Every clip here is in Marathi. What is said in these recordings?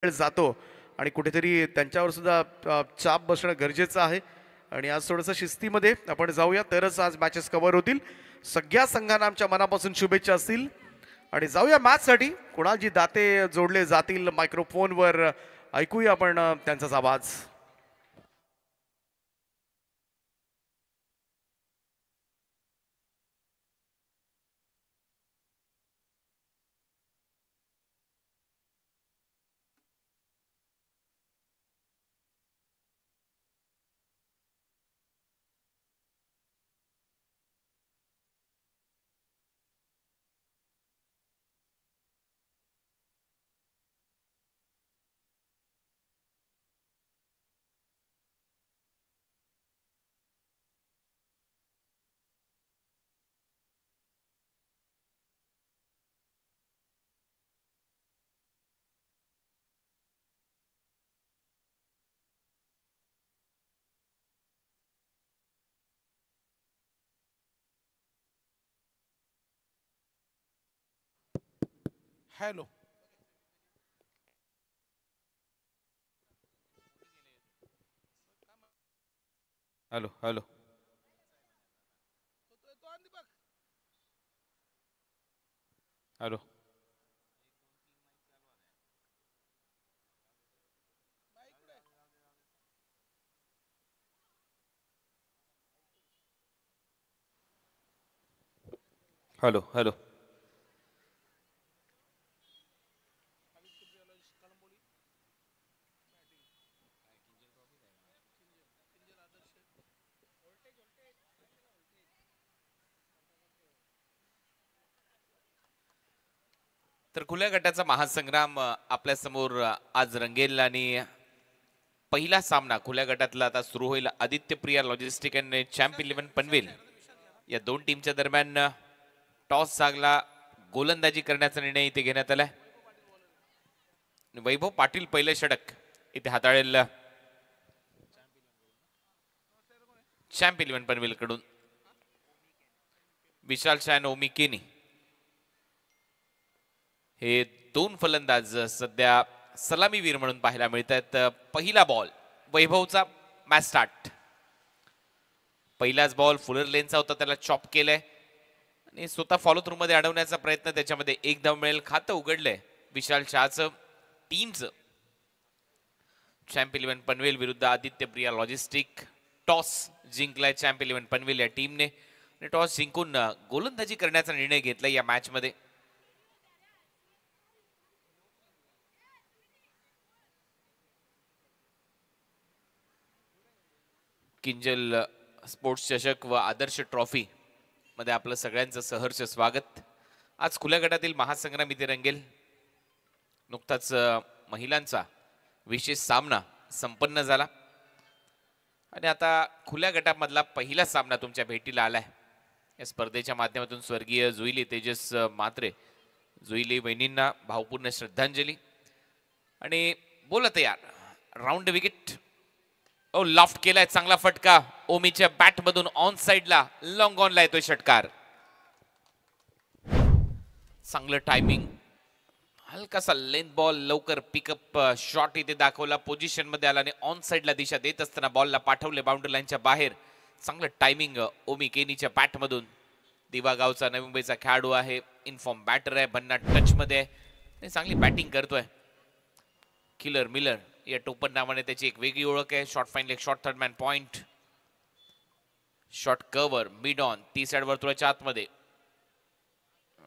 वेळ जातो आणि कुठेतरी त्यांच्यावर सुद्धा चाप बसणं गरजेचं आहे. आणि आज थोडंसं शिस्तीमध्ये आपण जाऊया तरच आज मॅचेस कव्हर होतील. सगळ्या संघांना आमच्या मनापासून शुभेच्छा असतील आणि जाऊया मॅचसाठी. कुणालजी दाते जोडले जातील मायक्रोफोनवर, ऐकूया आपण त्यांचाच आवाज. Hello. Hello hello. Hello. Hello hello. तर खुल्या गटाचा महासंग्राम आपल्या समोर आज रंगेल आणि पहिला सामना खुल्या गटातला आता सुरू होईल. आदित्य प्रिया लॉजिस्टिक आणि चॅम्प 11 पनवेल या दोन टीमच्या दरम्यान टॉस लागला. गोलंदाजी करण्याचा निर्णय इथे घेण्यात आलाय. वैभव पाटील पहिले षटक इथे हाताळेल चॅम्प 11 पनवेल कडून. विशाल शान, ओमी केनी हे दोन फलंदाज सध्या सलामीवीर म्हणून पाहायला मिळत आहेत. पहिला बॉल वैभवचा. Match start. पहिलाच बॉल फुलर लेनचा होता, त्याला चॉप केलंय आणि स्वतः फॉलो थ्रू मध्ये अडवण्याचा प्रयत्न. त्याच्यामध्ये एक धाव मिळेल. खातं उघडलंय विशाल शहाचं टीमचं. चॅम्प 11 पनवेल विरुद्ध आदित्य प्रिया लॉजिस्टिक. टॉस जिंकलाय चॅम्प 11 पनवेल या टीमने आणि टॉस जिंकून गोलंदाजी करण्याचा निर्णय घेतला या मॅच मध्ये. किंजल स्पोर्ट्स चषक व आदर्श ट्रॉफी मध्ये आपलं सगळ्यांचं सहर्ष स्वागत. आज खुल्या गटातील महासंग्राम इथे रंगेल. नुकताच महिलांचा विशेष सामना संपन्न झाला आणि आता खुल्या गटामधला पहिला सामना तुमच्या भेटीला आलाय. या स्पर्धेच्या माध्यमातून स्वर्गीय जुईली तेजस मात्रे, जुईली वहिनींना भावपूर्ण श्रद्धांजली. आणि बोला तयार. Round wicket. ओ लॉफ्ट केलाय, चांगला फटका ओमीच्या बॅट मधून ऑन साइडला लॉंग ऑनला येतोय षटकार. चांगलं टायमिंग. हलकासा लेंथ बॉल लवकर पिकअप शॉट इथे दाखवला. पोझिशन मध्ये आला आणि ऑन साइडला दिशा देत असताना बॉलला पाठवले बाउंड्री लाईनच्या बाहेर. चांगलं टायमिंग ओमी केनीच्या बॅट मधून. दिवा गावचा नवी मुंबईचा खेळाडू आहे. इनफॉर्म बॅटर आहे. भन्नाट टच मध्ये आहे. चांगली बॅटिंग करतोय. किलर मिलर या टोपण नावाने त्याची एक वेगळी ओळख आहे. Short fine leg, short third man point, short cover, mid on, 30 yard वर्तुळाच्या आतमध्ये.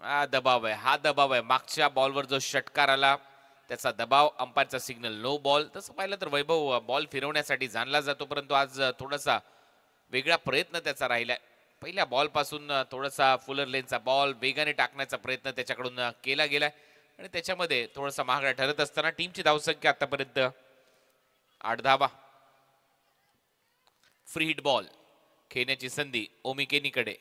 हा दबाव आहे, हा दबाव आहे. मागच्या बॉलवर जो षटकार आला त्याचा दबाव, अंपायरचा सिग्नल नो बॉल. तसं पाहिलं तर वैभव बॉल फिरवण्यासाठी जाणला जातो, परंतु आज थोडासा वेगळा प्रयत्न त्याचा राहिलाय. पहिल्या बॉल पासून थोडासा फुलर लेनचा बॉल वेगाने टाकण्याचा प्रयत्न त्याच्याकडून केला गेलाय आणि त्याच्यामध्ये थोडासा महागडा ठरत असताना टीमची धावसंख्या आतापर्यंत 8 धावा. फ्री हिट बॉल खेळण्याची संधी ओमी केनीकडे.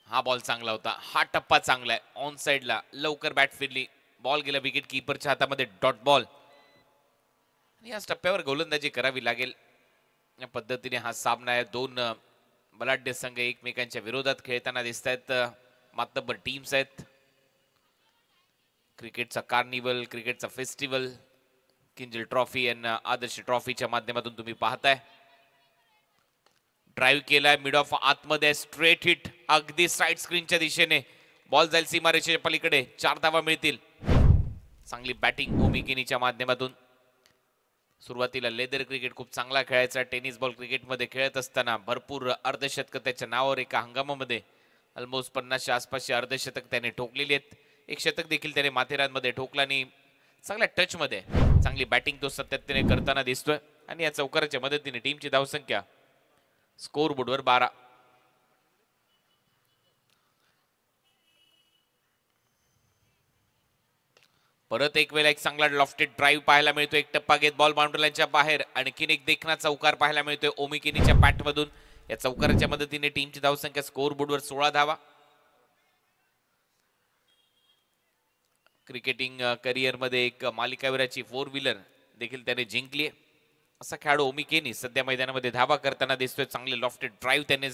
हा बॉल चांगला होता. हा टप्पा चांगला आहे. ऑन साइडला लवकर बॅट फिरली. बॉल गेला विकेट कीपरच्या हातामध्ये. Dot ball. याच टप्प्यावर गोलंदाजी करावी लागेल. या पद्धतीने हा सामना आहे. दोन बलाढ्य संघ एकमेकांच्या विरोधात खेळताना दिसत आहेत. मातब्बर टीम्स आहेत. क्रिकेटचा कार्निवल, क्रिकेटचा फेस्टिवल किंजल ट्रॉफी आणि आदर्श ट्रॉफीच्या माध्यमातून तुम्ही पाहताय. ड्राईव्ह केलाय मिड ऑफ आतमध्ये, स्ट्रेट हिट अगदी साइड स्क्रीनच्या दिशेने. बॉल जाईल सीमारेषेच्या पलीकडे, 4 धावा मिळतील. चांगली बॅटिंग ओमी केनीच्या माध्यमातून. सुरुवातीला लेदर क्रिकेट खूप चांगला खेळायचा. टेनिस बॉल क्रिकेटमध्ये खेळत असताना भरपूर अर्धशतक त्याच्या नावावर एका हंगामामध्ये ऑलमोस्ट 50च्या आसपासची अर्धशतक त्याने ठोकलेली आहेत. एक शतक देखील त्याने माथेरानमध्ये ठोकला आणि चांगल्या टचमध्ये चांगली बॅटिंग तो सातत्याने करताना दिसतोय. आणि या चौकाराच्या मदतीने टीमची धावसंख्या स्कोर बोर्डवर 12. परत एक वेळा एक चांगला लॉफ्टेड ड्राईव्ह पाहायला मिळतो. एक टप्पा घेत बॉल बाउंड्री लाईनच्या बाहेर. आणखीन एक देखणा चौकार पाहायला मिळतोय ओमी केनीच्या बॅटमधून. या चौकाराच्या मदतीने टीमची धावसंख्या स्कोर बोर्डवर 16 धावा. क्रिकेटिंग करिअरमध्ये एक मालिकावीराची 4 व्हीलर देखील त्याने जिंकली आहे. असा खेळाडू ओमी केनी सध्या मैदानामध्ये धावा करताना दिसतोय. चांगले लॉफ्टेड ड्राईव्ह त्याने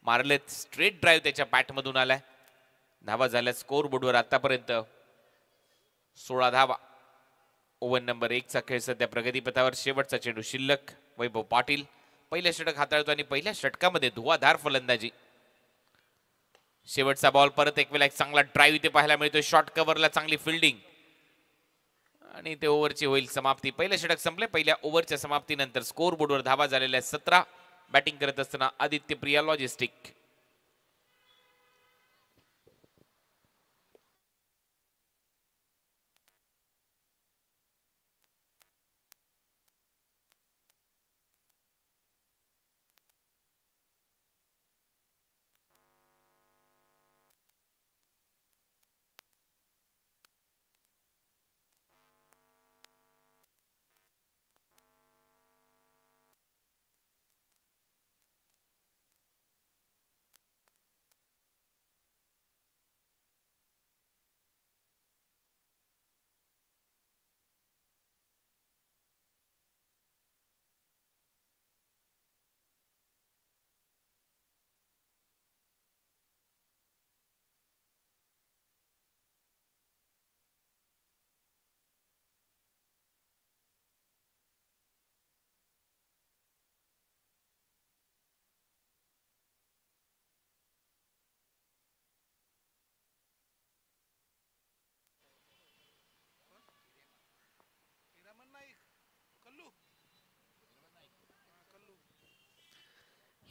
मारलेत. स्ट्रेट ड्राईव्ह त्याच्या बॅटमधून आलाय. धावा झाल्या स्कोर बोर्डवर आतापर्यंत 16 धावा. ओव्हर नंबर 1 चा खेळ सध्या प्रगतीपथावर. शेवटचा चेंडू शिल्लक. वैभव पाटील पहिलं षटक हाताळतो आणि पहिल्या षटकामध्ये धुवाधार फलंदाजी. शेवटचा बॉल. परत एक वेळा एक चांगला ड्राईव्ह इथे पाहायला मिळतोय. शॉर्ट कव्हरला चांगली फिल्डिंग आणि ते ओव्हरची होईल समाप्ती. पहिलं षटक संपले. पहिल्या ओव्हरच्या समाप्तीनंतर स्कोर बोर्डवर धावा झालेल्या 17. बॅटिंग करत असताना Aditya Priya logistic.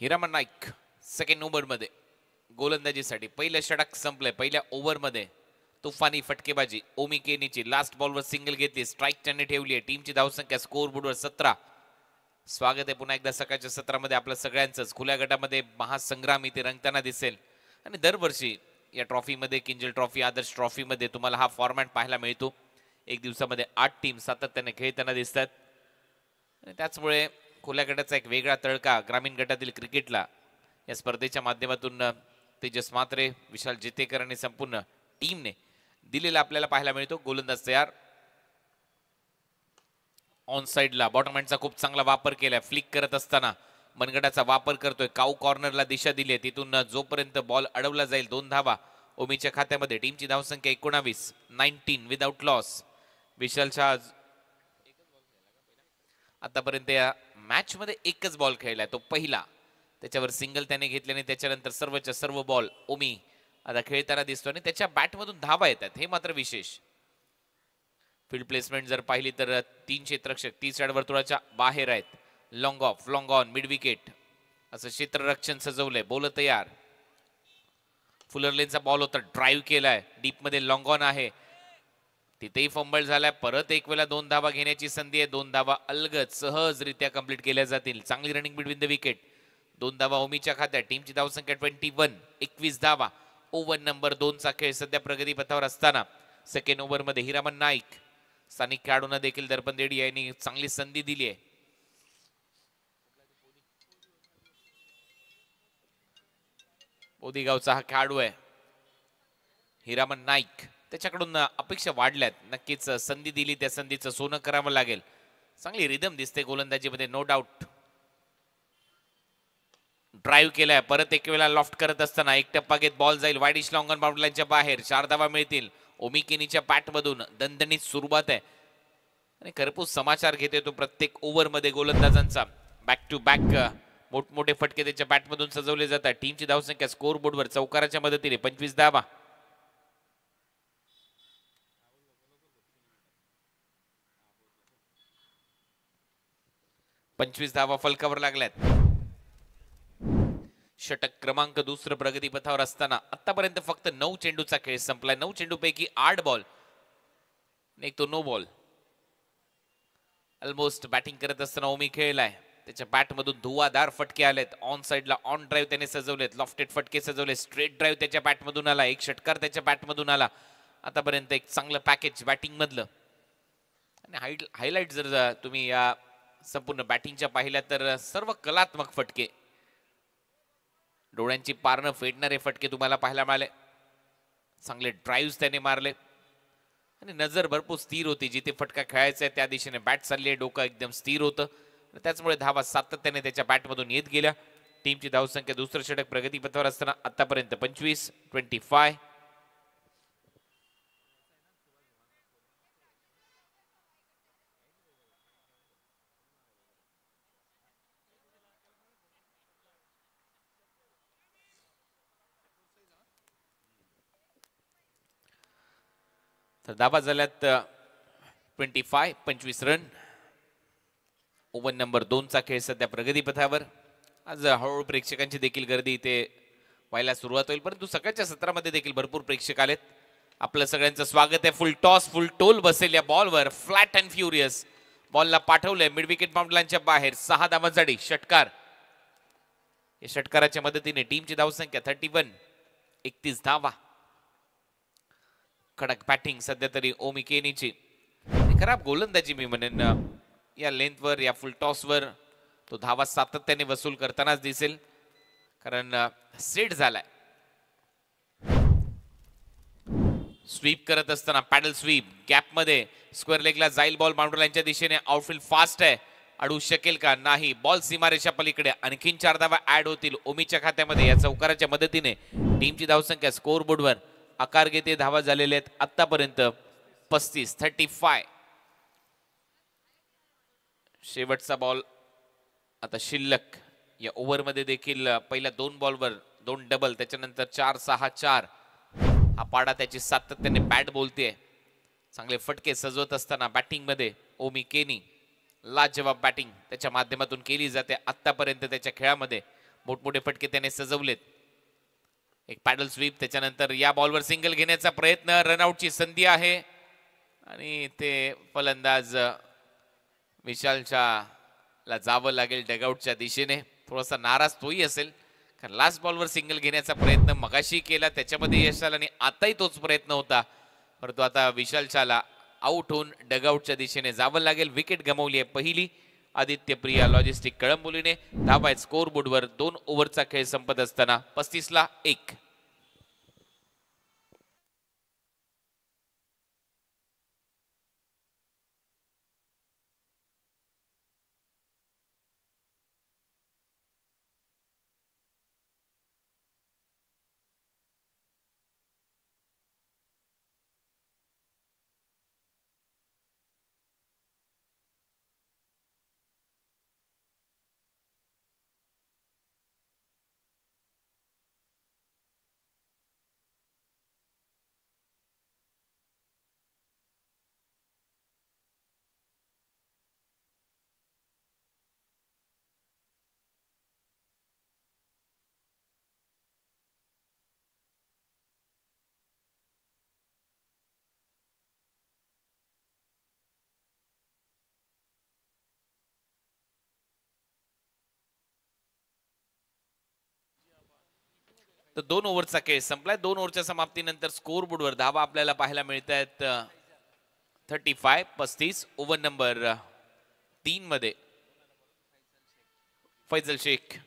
Hiraman Naik second over मध्ये गोलंदाजीसाठी. पहिलं षटक संपलंय. पहिल्या ओव्हर मध्ये तुफानी फटकेबाजी ओमी केनीची. लास्ट बॉलवर सिंगल घेतली. स्ट्राईक त्याने ठेवली आहे. टीमची धावसंख्या स्कोर बोर्डवर 17. स्वागत आहे पुन्हा एकदा सकाळच्या सत्रामध्ये आपलं सगळ्यांचंच. खुल्या गटामध्ये महासंग्राम इथे रंगताना दिसेल. आणि दरवर्षी या ट्रॉफीमध्ये किंजल ट्रॉफी आदर्श ट्रॉफीमध्ये तुम्हाला हा फॉर्मॅट पाहायला मिळतो. एक दिवसामध्ये 8 टीम सातत्याने खेळताना दिसतात. आणि त्याचमुळे खुल्या गटाचा एक वेगळा तळका ग्रामीण गटातील क्रिकेटला या स्पर्धेच्या माध्यमातून तेजस म्हात्रे, विशाल जितेकर आणि संपूर्ण टीमने दिलेला आपल्याला पाहायला मिळतो. गोलंदाज तयार. ऑन साइडला बॉटम हँडचा खूप चांगला वापर केलाय. फ्लिक करत असताना मनगटाचा वापर करतोय. काऊ कॉर्नरला दिशा दिली आहे. तिथून जोपर्यंत बॉल अडवला जाईल 2 धावा ओमीच्या खात्यामध्ये. टीमची धावसंख्या 19. 19 विदाउट लॉस. विशालच्या आतापर्यंत या मॅच मध्ये एकच बॉल खेळलाय, तो पहिला. त्याच्यावर सिंगल त्याने घेतल्याने त्याच्यानंतर सर्वच्या सर्व बॉल ओमी आता खेळताना दिसतो आणि त्याच्या बॅटमधून धावा येतात. हे मात्र विशेष. फील्ड प्लेसमेंट जर पाहिली तर 3 क्षेत्ररक्षक 30 यार्ड वर्तुळाच्या बाहेर आहेत. Long of, long on, mid wicket असं क्षेत्ररक्षण सजवलंय. बॉल तयार. फुलरलेनचा बॉल होता. ड्राईव्ह केलाय. डीप मध्ये लॉंग ऑन आहे. तिथेही फंबल झालाय. परत एक वेळा 2 धावा घेण्याची संधी आहे. 2 धावा अलगद सहजरित्या कंप्लीट केल्या जातील. चांगली रनिंग बिटवीन द विकेट. 2 धावा ओमीच्या खात्यात. टीमची धावसंख्या 21. 21 धावा. ओव्हर नंबर 2 चा खेळ सध्या प्रगतीपथावर असताना सेकंड ओव्हर मध्ये हिरामन नाईक स्थानिक खेळाडूंना देखील दर्पण देडी यांनी चांगली संधी दिली आहे. बोदीगावचा हा खेळाडू आहे हिरामन नाईक. त्याच्याकडून अपेक्षा वाढल्यात. नक्कीच संधी दिली त्या संधीचं सोनं करावं लागेल. चांगली रिदम दिसते गोलंदाजीमध्ये नो डाऊट. ड्राईव्ह केलाय. परत एक वेळा लॉफ्ट करत असताना एक टप्पा घेत बॉल जाईल वाईडिश लॉंग ऑन बाउंड्री लाईनच्या बाहेर. 4 धावा मिळतील. ओमी केनीच्या पॅटमधून दणदणीत सुरुवात आहे आणि खरपूस समाचार घेते तो प्रत्येक ओव्हरमध्ये गोलंदाजांचा. बॅक टू बॅक मोठमोठे फटके त्याच्या बॅटमधून सजवले जातात. टीमची धावसंख्या स्कोर बोर्डवर चौकाराच्या मदतीने 25 धावा. 25 धावा फलकावर लागल्यात. षटक क्रमांक दुसरं प्रगतीपथावर असताना आतापर्यंत फक्त 9 चेंडूचा खेळ संपलाय. 9 चेंडूपैकी 8 बॉल, एक तो नो बॉल. ऑलमोस्ट बॅटिंग करत असताना ओमी खेळलाय. त्याच्या बॅटमधून धुवाधार फटके आलेत. ऑन साइडला ऑन ड्राईव्ह त्याने सजवलेत. लॉफ्टेड फटके सजवले. स्ट्रेट ड्राईव्ह त्याच्या बॅटमधून आला. एक षटकार त्याच्या बॅटमधून आला. आतापर्यंत एक चांगलं पॅकेज बॅटिंग मधलं. आणि हायलाइट जर तुम्ही या संपूर्ण बॅटिंगच्या पाहिल्या तर सर्व कलात्मक फटके, डोळ्यांची पारणं फेडणारे फटके तुम्हाला पाहायला मिळाले. चांगले ड्राईव्ह त्याने मारले आणि नजर भरपूर स्थिर होती. जिथे फटका खेळायचा आहे त्या दिशेने बॅट चालली आहे. डोकं एकदम स्थिर होतं. त्याचमुळे धावा सातत्याने त्याच्या बॅटमधून येत गेल्या. टीमची धावसंख्या दुसरं षटक प्रगतीपथावर असताना आतापर्यंत 25. तर धावा झाल्यात 25 रन. ओव्हर नंबर 2चा खेळ सध्या प्रगतीपथावर. आज हळूहळू प्रेक्षकांची देखील गर्दी इथे व्हायला सुरुवात होईल, परंतु सकाळच्या सत्रामध्ये देखील भरपूर प्रेक्षक आलेत. आपलं सगळ्यांचं स्वागत आहे. फुल टॉस फुल टोल बसेल या बॉलवर. फ्लॅट अँड फ्युरियस बॉलला पाठवलंय मिड विकेट बाउंड्रीलाईनच्या बाहेर. 6 धावांसाठी षटकार. या षटकाराच्या मदतीने टीमची धावसंख्या 31 धावा. कडक बॅटिंग सध्या तरी ओमी केनीची. खराब गोलंदाजी मी म्हणेन या लेंथवर, या फुल टॉसवर. तो धावा सातत्याने वसूल करतानाच दिसेल, कारण सेट झालाय. स्वीप करत असताना पॅडल स्वीप गॅप मध्ये स्क्वेअर लेगला जाईल बॉल. बाउंड्री लाईनच्या दिशेने. आउटफील्ड फास्ट आहे. अडू शकेल का? नाही. बॉल सीमारेषा पलीकडे. आणखीन 4 धावा ऍड होतील ओमीच्या खात्यामध्ये. या चौकाराच्या मदतीने टीमची धावसंख्या स्कोर बोर्डवर आकार घेते. धावा झालेल्या आहेत आतापर्यंत 35. शेवटचा बॉल आता शिल्लक. या ओव्हरमध्ये देखील पहिल्या 2 बॉलवर 2 डबल, त्याच्यानंतर 4-6-4 हा पाडा त्याची सातत्याने बॅट बोलतेय. चांगले फटके सजवत असताना बॅटिंग मध्ये ओमी केनी. लाजवाब बॅटिंग त्याच्या माध्यमातून केली जाते. आतापर्यंत त्याच्या खेळामध्ये मोठमोठे फटके त्याने सजवलेत. एक पॅडल स्वीप, त्याच्यानंतर या बॉलवर सिंगल घेण्याचा प्रयत्न. रनआउटची संधी आहे आणि ते फलंदाज विशालच्या ला जावं लागेल डगआउटच्या दिशेने. थोडासा नाराज तोही असेल, कारण लास्ट बॉलवर सिंगल घेण्याचा प्रयत्न मगाशी केला, त्याच्यामध्ये यश आलं आणि आताही तोच प्रयत्न होता. परंतु आता विशालच्याला आउट होऊन डगआउटच्या दिशेने जावं लागेल. विकेट गमावली आहे पहिली आदित्य प्रिया लॉजिस्टिक कळंबोलीने. धावा आहेत स्कोर बोर्डवर. 2 ओव्हरचा खेळ संपत असताना 35-1. तर 2 ओव्हरचा खेळ संपलाय. 2 ओव्हरच्या समाप्तीनंतर स्कोर बोर्डवर धावा आपल्याला पाहायला मिळत आहेत 35. ओव्हर नंबर 3 मध्ये फैजल शेख.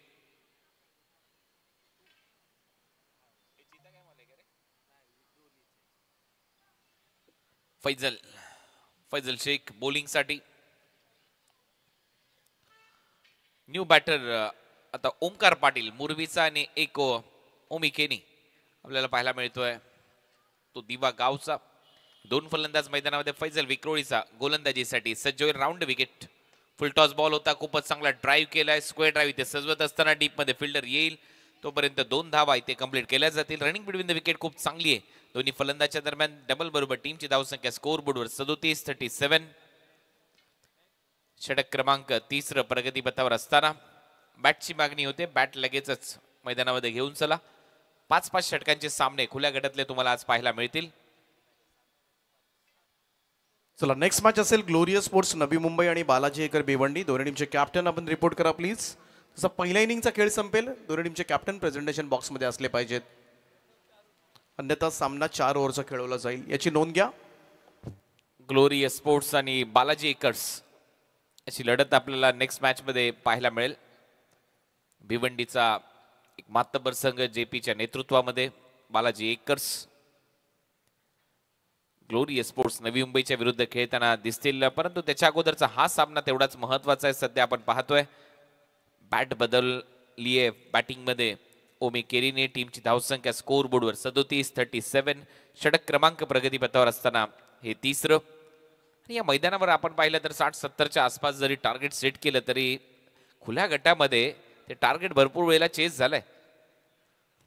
फैजल शेख बॉलिंग साठी. न्यू बॅटर आता ओमकार पाटील मुरबीचा आणि एक ओमी केनी आपल्याला पाहायला मिळतोय. तो दिवा गावचा. दोन फलंदाज मैदानामध्ये. फैजल विक्रोळीचा गोलंदाजीसाठी सज्ज होईल. Round wicket. फुल टॉस बॉल होता, खूपच चांगला ड्राईव्ह केलाय. स्क्वेअर ड्राईव्ह इथे सजवत असताना डीप मध्ये फिल्डर येईल तोपर्यंत 2 धावा इथे कंप्लीट केल्या जातील. रनिंग बिटवीन द विकेट खूप चांगली आहे दोन्ही फलंदाजच्या दरम्यान. डबल बरोबर टीमची धावसंख्या स्कोर बोर्डवर 37-37. षटक क्रमांक 3 प्रगतीपथावर असताना बॅटची मागणी होते. बॅट लगेचच मैदानामध्ये घेऊन चला. 5-5 षटकांचे सामने खुल्या गटातले तुम्हाला आज पाहायला मिळतील. चला नेक्स्ट मॅच असेल ग्लोरियस स्पोर्ट्स नवी मुंबई आणि बालाजी एकर भिवंडी. दोन्ही टीमचे कॅप्टन आपण रिपोर्ट करा प्लीज. तसा पहिल्या इनिंगचा खेळ संपेल, दोन्ही टीमचे कॅप्टन प्रेझेंटेशन बॉक्समध्ये असले पाहिजेत, अन्यथा सामना 4 ओव्हरचा खेळवला जाईल, याची नोंद घ्या. ग्लोरियस स्पोर्ट्स आणि बालाजी एकर्स अशी लढत आपल्याला नेक्स्ट मॅच मध्ये पाहायला मिळेल. भिवंडीचा एक मातब्बर संघ जेपीच्या नेतृत्वामध्ये बालाजी एकर्स. ग्लोरियस स्पोर्ट्स नवी मुंबईच्या विरुद्ध खेळताना दिसतील, परंतु त्याच्या अगोदरचा हा सामना तेवढाच महत्वाचा आहे. सध्या आपण पाहतोय बॅट बदलली आहे बॅटिंग मध्ये ओमी केरीने. टीमची धावसंख्या स्कोर बोर्डवर 37-37. षटक क्रमांक प्रगतीपथावर असताना हे तिसरं. आणि या मैदानावर आपण पाहिलं तर 60-70च्या आसपास जरी टार्गेट सेट केलं तरी खुल्या गटामध्ये ते टार्गेट भरपूर वेळेला चेस झालंय.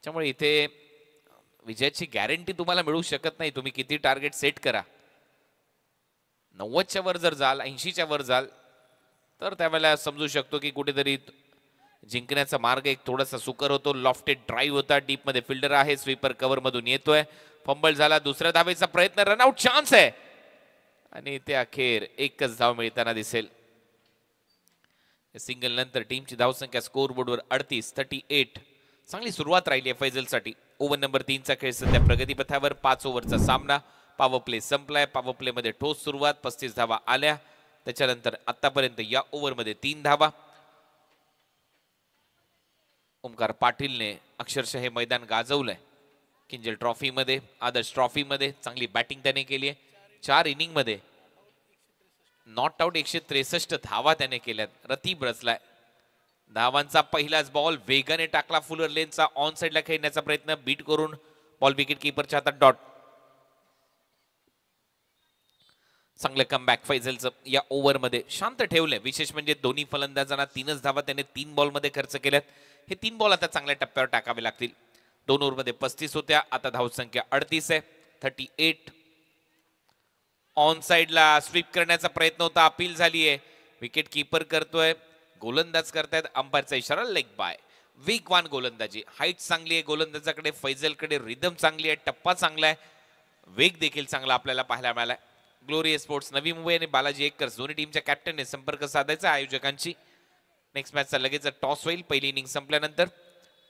त्यामुळे इथे विजयाची गॅरंटी तुम्हाला मिळू शकत नाही. तुम्ही किती टार्गेट सेट करा, 90च्या वर जर जाल, 80च्या वर जाल तर त्यावेळेला समजू शकतो की कुठेतरी जिंकण्याचा मार्ग एक थोडासा सुकर होतो. लॉफ्टेड ड्राईव्ह होता, डीप मध्ये फिल्डर आहे, स्वीपर कव्हर मधून येतोय. फंबल झाला, दुसऱ्या धावेचा प्रयत्न, रनआउट चान्स आहे आणि ते अखेर एकच धाव मिळताना दिसेल. सिंगल नंतर टीमची धावसंख्या स्कोर बोर्डवर 38-38. चांगली सुरुवात राहिली आहे फैजलसाठी. ओव्हर नंबर 3चा खेळ सध्या प्रगतीपथावर. 5 ओव्हरचा सामना. पॉवर प्ले संपलाय. पॉवर प्ले मध्ये ठोस सुरुवात, 35 धावा आल्या. त्याच्यानंतर आतापर्यंत या ओव्हर मध्ये 3 धावा. ओमकार पाटीलने अक्षरशः हे मैदान गाजवलंय. किंजल ट्रॉफी मध्ये, आदर्श ट्रॉफी मध्ये चांगली बॅटिंग त्याने केली आहे. 4 इनिंग मध्ये नॉट आउट 163 धावा त्याने केल्यात. रतीब रचलाय. धावांचा पहिलाच बॉल वेगाने टाकला. फुलर लेनचा ऑन साइडला खेळण्याचा प्रयत्न, बीट करून बॉल विकेट किपरच्या हातात डॉट. चांगलं कमबॅक फैजलचं या ओव्हर मध्ये. शांत ठेवलंय. विशेष म्हणजे दोन्ही फलंदाजांना 3च धावा त्याने 3 बॉल मध्ये खर्च केल्यात. हे 3 बॉल आता चांगल्या टप्प्यावर टाकावे लागतील. 2 ओव्हर मध्ये 35 होत्या, आता धावसंख्या 38 आहे. 38. ऑन साइडला स्वीप करण्याचा प्रयत्न होता, अपील झाली आहे. विकेट कीपर करतोय, गोलंदाज करतायत. अंपायरचा इशारा लेग बाय. वेगवान गोलंदाजी, हाईट चांगली आहे गोलंदाजाकडे. फैजलकडे रिदम चांगली आहे, टप्पा चांगला आहे, वेग देखील चांगला आपल्याला पाहायला मिळाला. ग्लोरियस स्पोर्ट्स नवी मुंबई आणि बालाजी एकर्स दोन्ही टीमच्या कॅप्टनने संपर्क साधायचा आयोजकांची. नेक्स्ट मॅचचा लगेच टॉस होईल पहिली इनिंग संपल्यानंतर.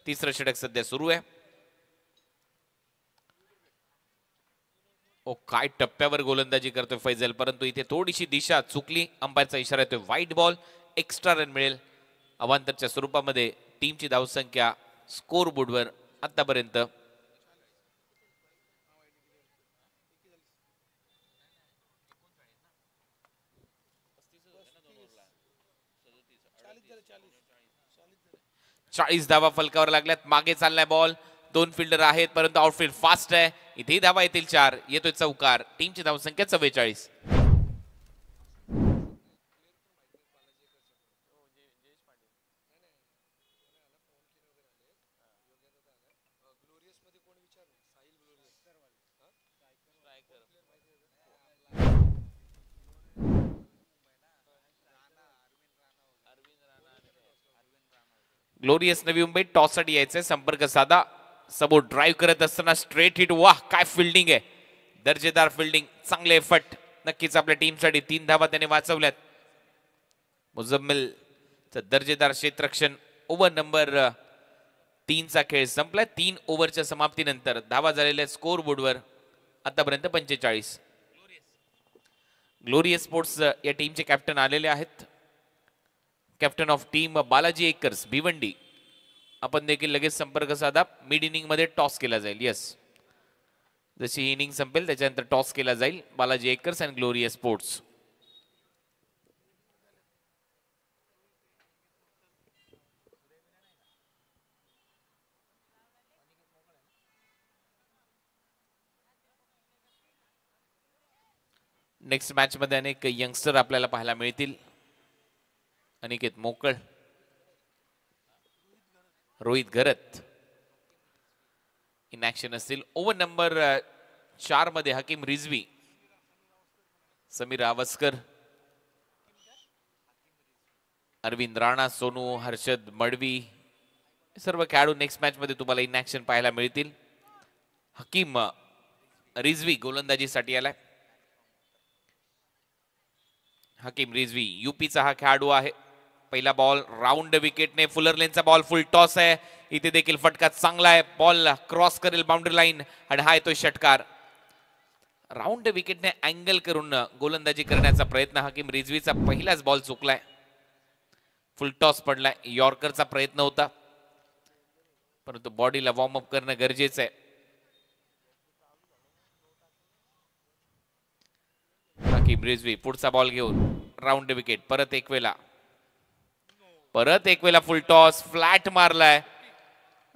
तिसरं षटक सध्या सुरू आहे. ओ काय टप्प्यावर गोलंदाजी करतोय फैजल, परंतु इथे थोडीशी दिशा चुकली. अंपायरचा इशारा येतोय व्हाईट बॉल. एक्स्ट्रा रन मिळेल अवांतरच्या स्वरूपामध्ये. टीमची धावसंख्या स्कोर बोर्डवर आतापर्यंत 40 धावा फलकावर लागल्यात. मागे चाललाय बॉल, 2 फिल्डर आहेत परंतु आउटफील्ड फास्ट आहे. इथे धावा येतील 4. येतोय चौकार. टीमची धावसंख्या 44. ग्लोरियस नवी मुंबई टॉस साठी यायचंय. संपर्क साधा. सबो ड्राईव्ह करत असताना स्ट्रेट हिट. वाह काय फिल्डिंग आहे, दर्जेदार फिल्डिंग, चांगले एफर्ट. नक्कीच आपल्या टीमसाठी 3 धावा त्याने वाचवल्यात. मुजम्मिल दर्जेदार क्षेत्ररक्षण. ओव्हर नंबर 3चा खेळ संपलाय. 3 ओव्हरच्या समाप्तीनंतर धावा झालेल्या स्कोर बोर्डवर आतापर्यंत 45. ग्लोरियस स्पोर्ट्स या टीमचे कॅप्टन आलेले आहेत. Captain of team Balaji acres Bhiwandi. आपण देखील लगेच संपर्क साधा. मिड इनिंग मध्ये टॉस केला जाईल. यस, जशी ही इनिंग संपेल त्याच्यानंतर टॉस केला जाईल. Balaji acres and glorious sports. Next match मध्ये अनेक यंगस्टर आपल्याला पाहायला मिळतील. अनिकेत मोकळ, रोहित घरत इन ऍक्शन असतील. ओव्हर नंबर 4 मध्ये हकीम रिझवी, समीर आवस्कर, अरविंद राणा, सोनू, हर्षद मडवी सर्व खेळाडू नेक्स्ट मॅच मध्ये तुम्हाला इन ऍक्शन पाहायला मिळतील. हकीम रिझवी गोलंदाजीसाठी आलाय. हकीम रिझवी यूपीचा हा खेळाडू आहे. पहिला बॉल राऊंड विकेटने, फुलर लेनचा बॉल, फुल टॉस आहे. इथे देखील फटका चांगला आहे. बॉल क्रॉस करेल बाउंड्री लाईन आणि हा येतोय षटकार. राऊंड विकेटने अँगल करून गोलंदाजी करण्याचा प्रयत्न हकीम रिझवीचा पहिलाच बॉल चुकलाय. फुल टॉस पडलाय. यॉर्करचा प्रयत्न होता, परंतु बॉडीला वॉर्म अप करणं गरजेचं आहे. हकीम रिझवी पुढचा बॉल घेऊन राऊंड विकेट. परत एक वेळा फुल टॉस, फ्लॅट मारलाय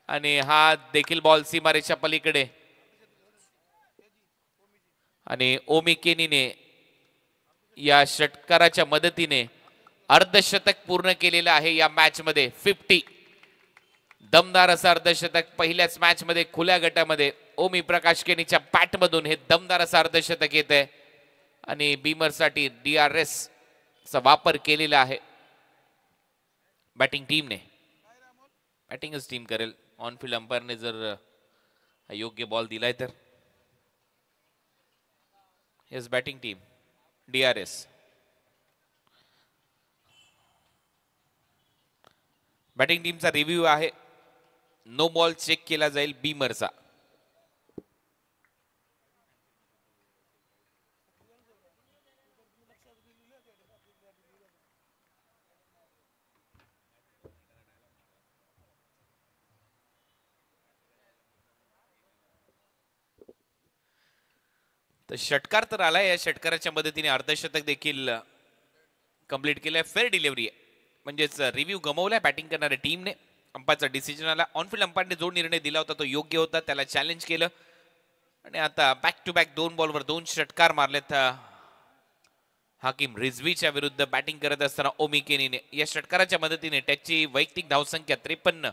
आणि हा देखील बॉल सीमारेषा पलीकडे. आणि ओमी केनीने या षटकाराच्या मदतीने अर्धशतक पूर्ण केलेलं आहे या मॅच मध्ये. 50 दमदार असं अर्धशतक पहिल्याच मॅच मध्ये खुल्या गटामध्ये ओमी प्रकाश केनीच्या बॅट मधून हे दमदार असं अर्धशतक येत आहे. आणि बीमर साठी DRS चा वापर केलेला आहे बॅटिंग टीमने. बॅटिंगच टीम करेल. ऑनफिल्ड अंपायरने जर योग्य बॉल दिलाय तर. Yes, batting team DRS. Batting टीमचा रिव्ह्यू आहे. नो बॉल चेक केला जाईल बीमरचा. तर षटकार तर आलाय. या षटकाराच्या मदतीने अर्धशतक देखील कंप्लीट केलंय. फेअर डिलिव्हरी आहे, म्हणजेच रिव्ह्यू गमवलाय बॅटिंग करणाऱ्या टीमने. अंपायरचा डिसिजन आला. ऑनफिल्ड अंपायरने जो निर्णय दिला होता तो योग्य होता, त्याला चॅलेंज केलं आणि आता बॅक टू बॅक 2 बॉलवर 2 षटकार मारलेत हकीम रिझवीच्या विरुद्ध बॅटिंग करत असताना ओमी केनीने. या षटकाराच्या मदतीने त्याची वैयक्तिक धावसंख्या 53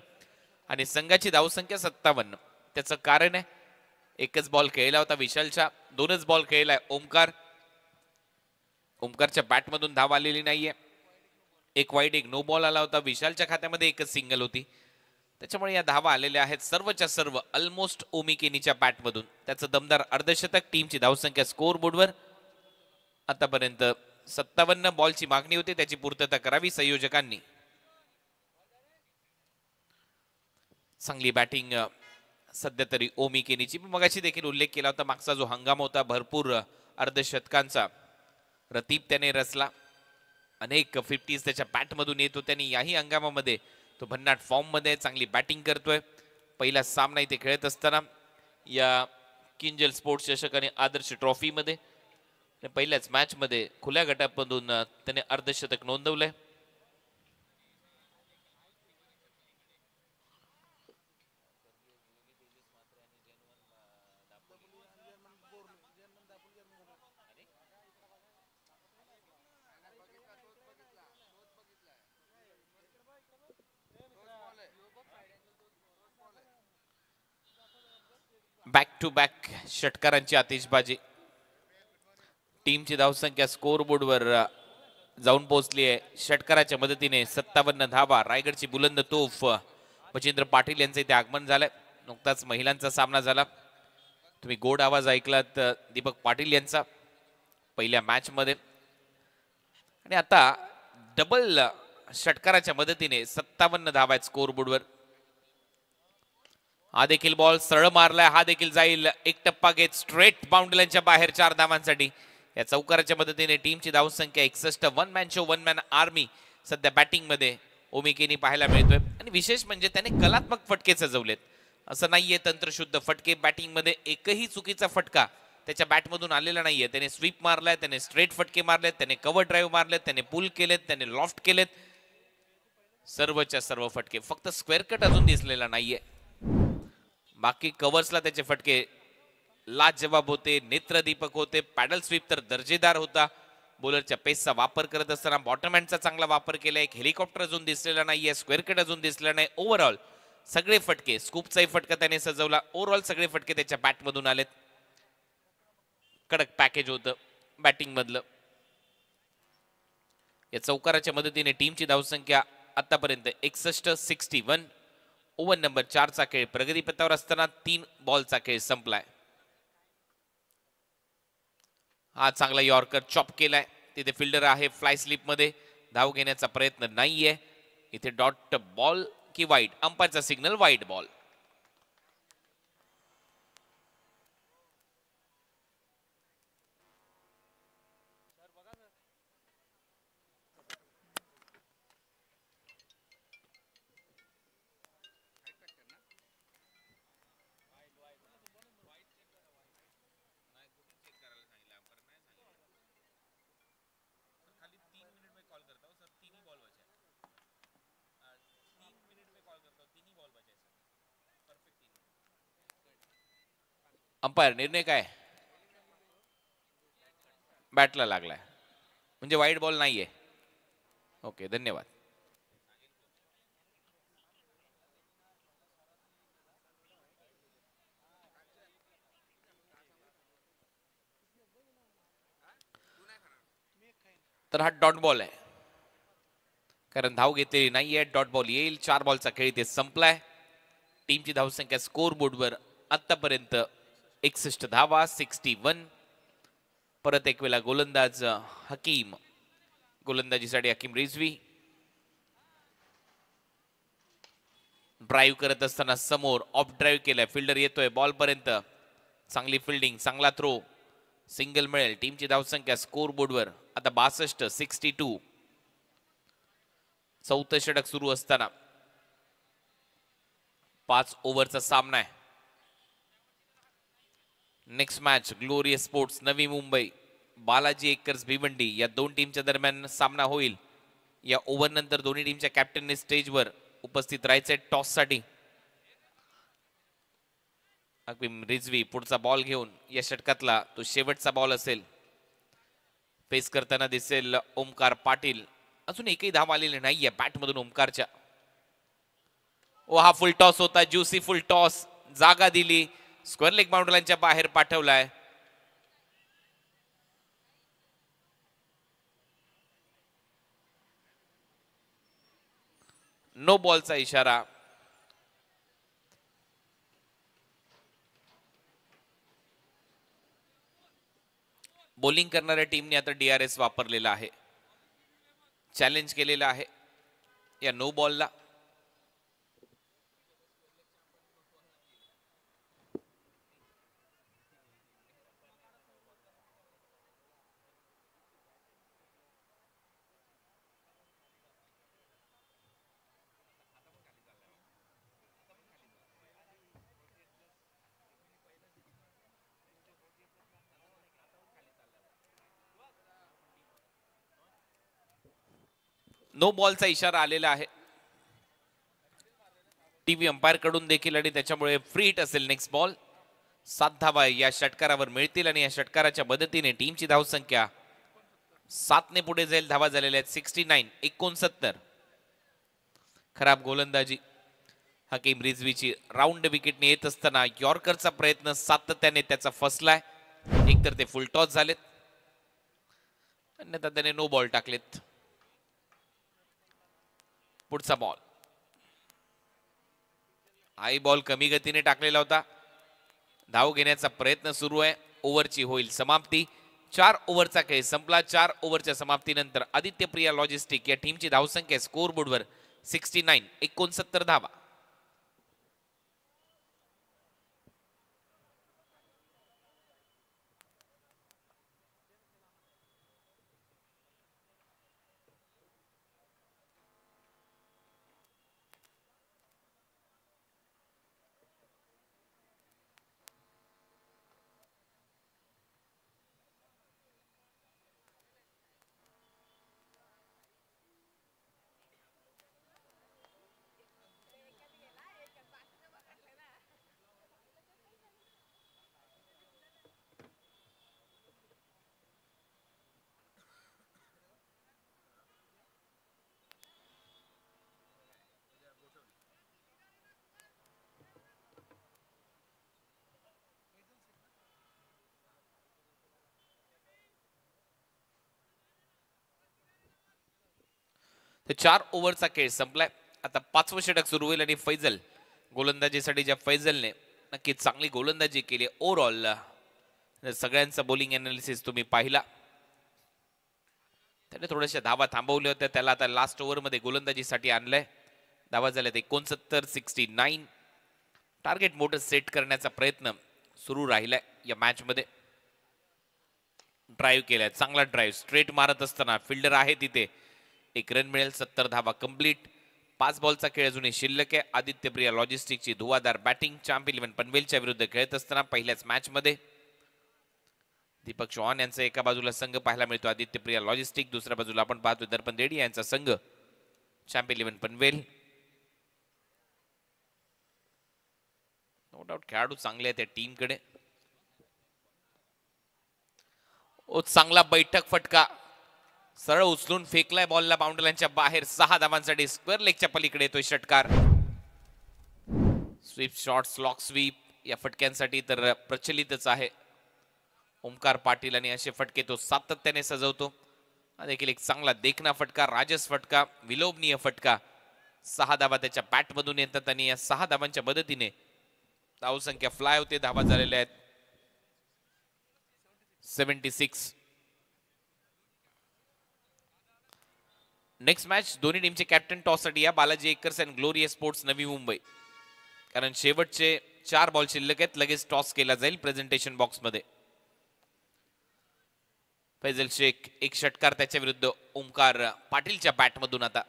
आणि संघाची धावसंख्या 57. त्याचं कारण आहे, एकच बॉल खेळला होता विशालच्या, 2च बॉल खेळलाय ओमकारच्या बॅटमधून धाव आलेली नाहीये. एक वाईड, एक नो बॉल आला होता. विशालच्या खात्यामध्ये एकच सिंगल होती. त्याच्यामुळे या धावा आलेल्या आहेत सर्वच्या सर्व ऑलमोस्ट ओमी केनीच्या बॅटमधून. त्याचं दमदार अर्धशतक. टीमची धावसंख्या स्कोअर बोर्डवर आतापर्यंत 57. बॉलची मागणी होती, त्याची पूर्तता करावी संयोजकांनी. चांगली बॅटिंग सध्या तरी ओमी केनीची. मगाशी देखील उल्लेख केला होता, मागचा जो हंगाम होता भरपूर अर्धशतकांचा रतीब त्याने रचला. अनेक 50s त्याच्या बॅटमधून येत होत्या आणि याही हंगामामध्ये तो भन्नाट फॉर्म मध्ये चांगली बॅटिंग करतोय. पहिला सामना इथे खेळत असताना या किंजल स्पोर्ट्स चषक आणि आदर्श ट्रॉफी मध्ये पहिल्याच मॅच मध्ये खुल्या गटामधून त्याने अर्धशतक नोंदवलंय. बॅक टू बॅक षटकारांची आतिषबाजी. टीमची धावसंख्या स्कोअर बोर्डवर जाऊन पोहोचली आहे. षटकाराच्या मदतीने 57 धावा. रायगडची बुलंद तोफ मच्छिंद्र पाटील यांचे इथे आगमन झालंय. नुकताच महिलांचा सामना झाला. तुम्ही गोड आवाज ऐकलात दीपक पाटील यांचा पहिल्या मॅच मध्ये. आणि आता डबल षटकाराच्या मदतीने 57 धावा आहेत स्कोअर बोर्डवर. हा देखील बॉल सरळ मारलाय. हा देखील जाईल एक टप्पा घेत स्ट्रेट बाउंड्री लाईनच्या बाहेर 4 धावांसाठी. या चौकाराच्या मदतीने टीमची धावसंख्या 61. One man show, one man army सध्या बॅटिंग मध्ये ओमी केनी पाहायला मिळतोय. आणि विशेष म्हणजे त्याने कलात्मक फटके सजवलेत. असं नाहीये तंत्रशुद्ध फटके. बॅटिंग मध्ये एकही चुकीचा फटका त्याच्या बॅटमधून आलेला नाहीये. त्याने स्वीप मारलाय, त्याने स्ट्रेट फटके मारलेत, त्याने कव्हर ड्राईव्ह मारलेत, त्याने पुल केलेत, त्याने लॉफ्ट केलेत. सर्वच्या सर्व फटके. फक्त स्क्वेअर कट अजून दिसलेला नाहीये. बाकी कव्हर्सला त्याचे फटके लाजवाब होते, नेत्रदीपक होते. पॅडल स्वीप तर दर्जेदार होता. बॉलरच्या पेसचा वापर करत असताना बॉटम हँडचा चांगला वापर केला. एक हेलिकॉप्टर अजून दिसलेला नाहीये, स्क्वेअर कट अजून दिसला नाही. ओव्हरऑल सगळे फटके, स्कूपचाही फटका त्याने सजवला. ओव्हरऑल सगळे फटके त्याच्या बॅटमधून आलेत. कडक पॅकेज होतं बॅटिंग मधलं. या चौकाराच्या मदतीने टीमची धावसंख्या आतापर्यंत 61-61. ओव्हर नंबर 4चा खेळ प्रगतीपथावर असताना 3 बॉलचा खेळ संपलाय. हा चांगला यॉर्कर चॉप केलाय. तिथे फिल्डर आहे फ्लाय स्लिप मध्ये, धाव घेण्याचा प्रयत्न नाहीये. इथे डॉट बॉल की वाईड, अंपायरचा सिग्नल वाईड बॉल. अंपायर निर्णय काय? बॅटला लागलाय म्हणजे वाईड बॉल नाहीये. ओके, धन्यवाद. तर हा डॉट बॉल आहे, कारण धाव घेतलेली नाहीये. डॉट बॉल येईल. 4 बॉलचा खेळ इथे संपलाय. टीमची धावसंख्या स्कोर बोर्डवर आतापर्यंत 61 धावा, 61. परत एक वेळा गोलंदाज हकीम, गोलंदाजीसाठी हकीम रिझवी. ड्राईव्ह करत असताना समोर ऑफ ड्राईव्ह केलाय. फिल्डर येतोय बॉल पर्यंत. चांगली फिल्डिंग, चांगला थ्रो, सिंगल मिळेल. टीमची धावसंख्या स्कोर बोर्डवर आता 62-62. चौथं षटक सुरू असताना 5 ओव्हरचा सामना आहे. Next match glorious sports Navi Mumbai, Balaji acres Bhiwandi या दोन टीमच्या दरम्यान सामना होईल. या ओव्हर नंतर दोन्ही टीमच्या कॅप्टनने स्टेजवर उपस्थित राहायचे टॉस साठी. हकीम रिझवी पुढचा बॉल घेऊन, या षटकातला तो शेवटचा बॉल असेल. फेस करताना दिसेल ओमकार पाटील. अजून एकही धाव आलेली नाहीये बॅट मधून ओमकारच्या. ओ हा फुल टॉस होता, ज्युसी फुल टॉस. जागा दिली, स्क्वेअर लेग बाउंड्रीच्या बाहेर पाठवलाय. नो बॉलचा इशारा. बॉलिंग करणाऱ्या टीमने आता DRS वापरलेला आहे, चॅलेंज केलेला आहे या नो बॉलला. नो बॉलचा इशारा आलेला आहे टीव्ही अंपायर कडून देखील, आणि त्याच्यामुळे फ्री हिट असेल. Next ball. 7 धावा या षटकारावर मिळतील आणि या षटकाराच्या मदतीने टीमची धावसंख्या 7 ने पुढे जाईल. धावा झालेल्या आहेत 69-69. खराब गोलंदाजी हकीम रिझवीची. राऊंड विकेटने येत असताना यॉर्करचा प्रयत्न सातत्याने त्याचा फसलाय. एकतर ते फुल टॉस झालेत, अन्यथा त्याने नो बॉल टाकलेत. पुढचा बॉल, आई बॉल कमी गतीने टाकलेला होता. धाव घेण्याचा प्रयत्न सुरू आहे. ओव्हरची होईल समाप्ती. 4 ओव्हरचा खेळ संपला. 4 ओव्हरच्या समाप्तीनंतर आदित्य प्रिया लॉजिस्टिक या टीमची धावसंख्या स्कोर बोर्डवर 69-69 धावा. तर 4 ओव्हरचा खेळ संपलाय. आता 5वं षटक सुरू होईल आणि फैजल गोलंदाजीसाठी ज्या फैजलने नक्कीच चांगली गोलंदाजी केली ओव्हरऑल. सगळ्यांचा बॉलिंग अनालिसिस तुम्ही पाहिला. त्याने थोड्याशा धावा थांबवल्या होत्या, त्याला आता लास्ट ओव्हरमध्ये गोलंदाजीसाठी आणलंय. धावा झाल्यात 69. टार्गेट मोठं सेट करण्याचा प्रयत्न सुरू राहिलाय या मॅच मध्ये. ड्राईव्ह केलाय, चांगला ड्राईव्ह स्ट्रेट मारत असताना फिल्डर आहे तिथे. 1 रन मिळेल. 70 धावा कंप्लीट. 5 बॉलचा खेळ अजूनही शिल्लक आहे. आदित्य प्रिया लॉजिस्टिकची धुवाधार बॅटिंग चॅम्प 11 पनवेलच्या विरुद्ध खेळत असताना पहिल्याच मॅच मध्ये दीपक चौहान यांचा एका बाजूला संघ पाहायला मिळतो आदित्य प्रिया लॉजिस्टिक, दुसऱ्या बाजूला आपण पाहतो दर्पण देडी यांचा संघ चॅम्प 11 पनवेल. नो डाऊट खेळाडू चांगले आहेत त्या टीम कडे. ओ चांगला बैठक फटका सरळ उचलून फेकलाय बॉलला बाउंड्रीच्या बाहेर. 6 धावांसाठी स्क्वेअर लेगच्या पलीकडे येतोय षटकार. स्वीप शॉट, स्लॉक स्वीप या फटक्यांसाठी तर प्रचलितच आहे. ओमकार पाटील आणि असे फटके तो सातत्याने सजवतो. हा देखील एक चांगला देखना फटका, राजस फटका, विलोभनीय फटका. 6 धावा त्याच्या बॅट मधून येतात आणि या 6 धावांच्या मदतीने धावसंख्या फ्लाय होते. धावा झालेल्या आहेत 76. नेक्स्ट मॅच दोन्ही टीमचे कॅप्टन टॉस साठी या. Balaji acres and glorious sports Navi Mumbai. कारण शेवटचे 4 बॉल शिल्लक आहेत. लगेच टॉस केला जाईल प्रेझेंटेशन बॉक्स मध्ये. फैजल शेख एक षटकार त्याच्या विरुद्ध ओमकार पाटीलच्या बॅट मधून. आता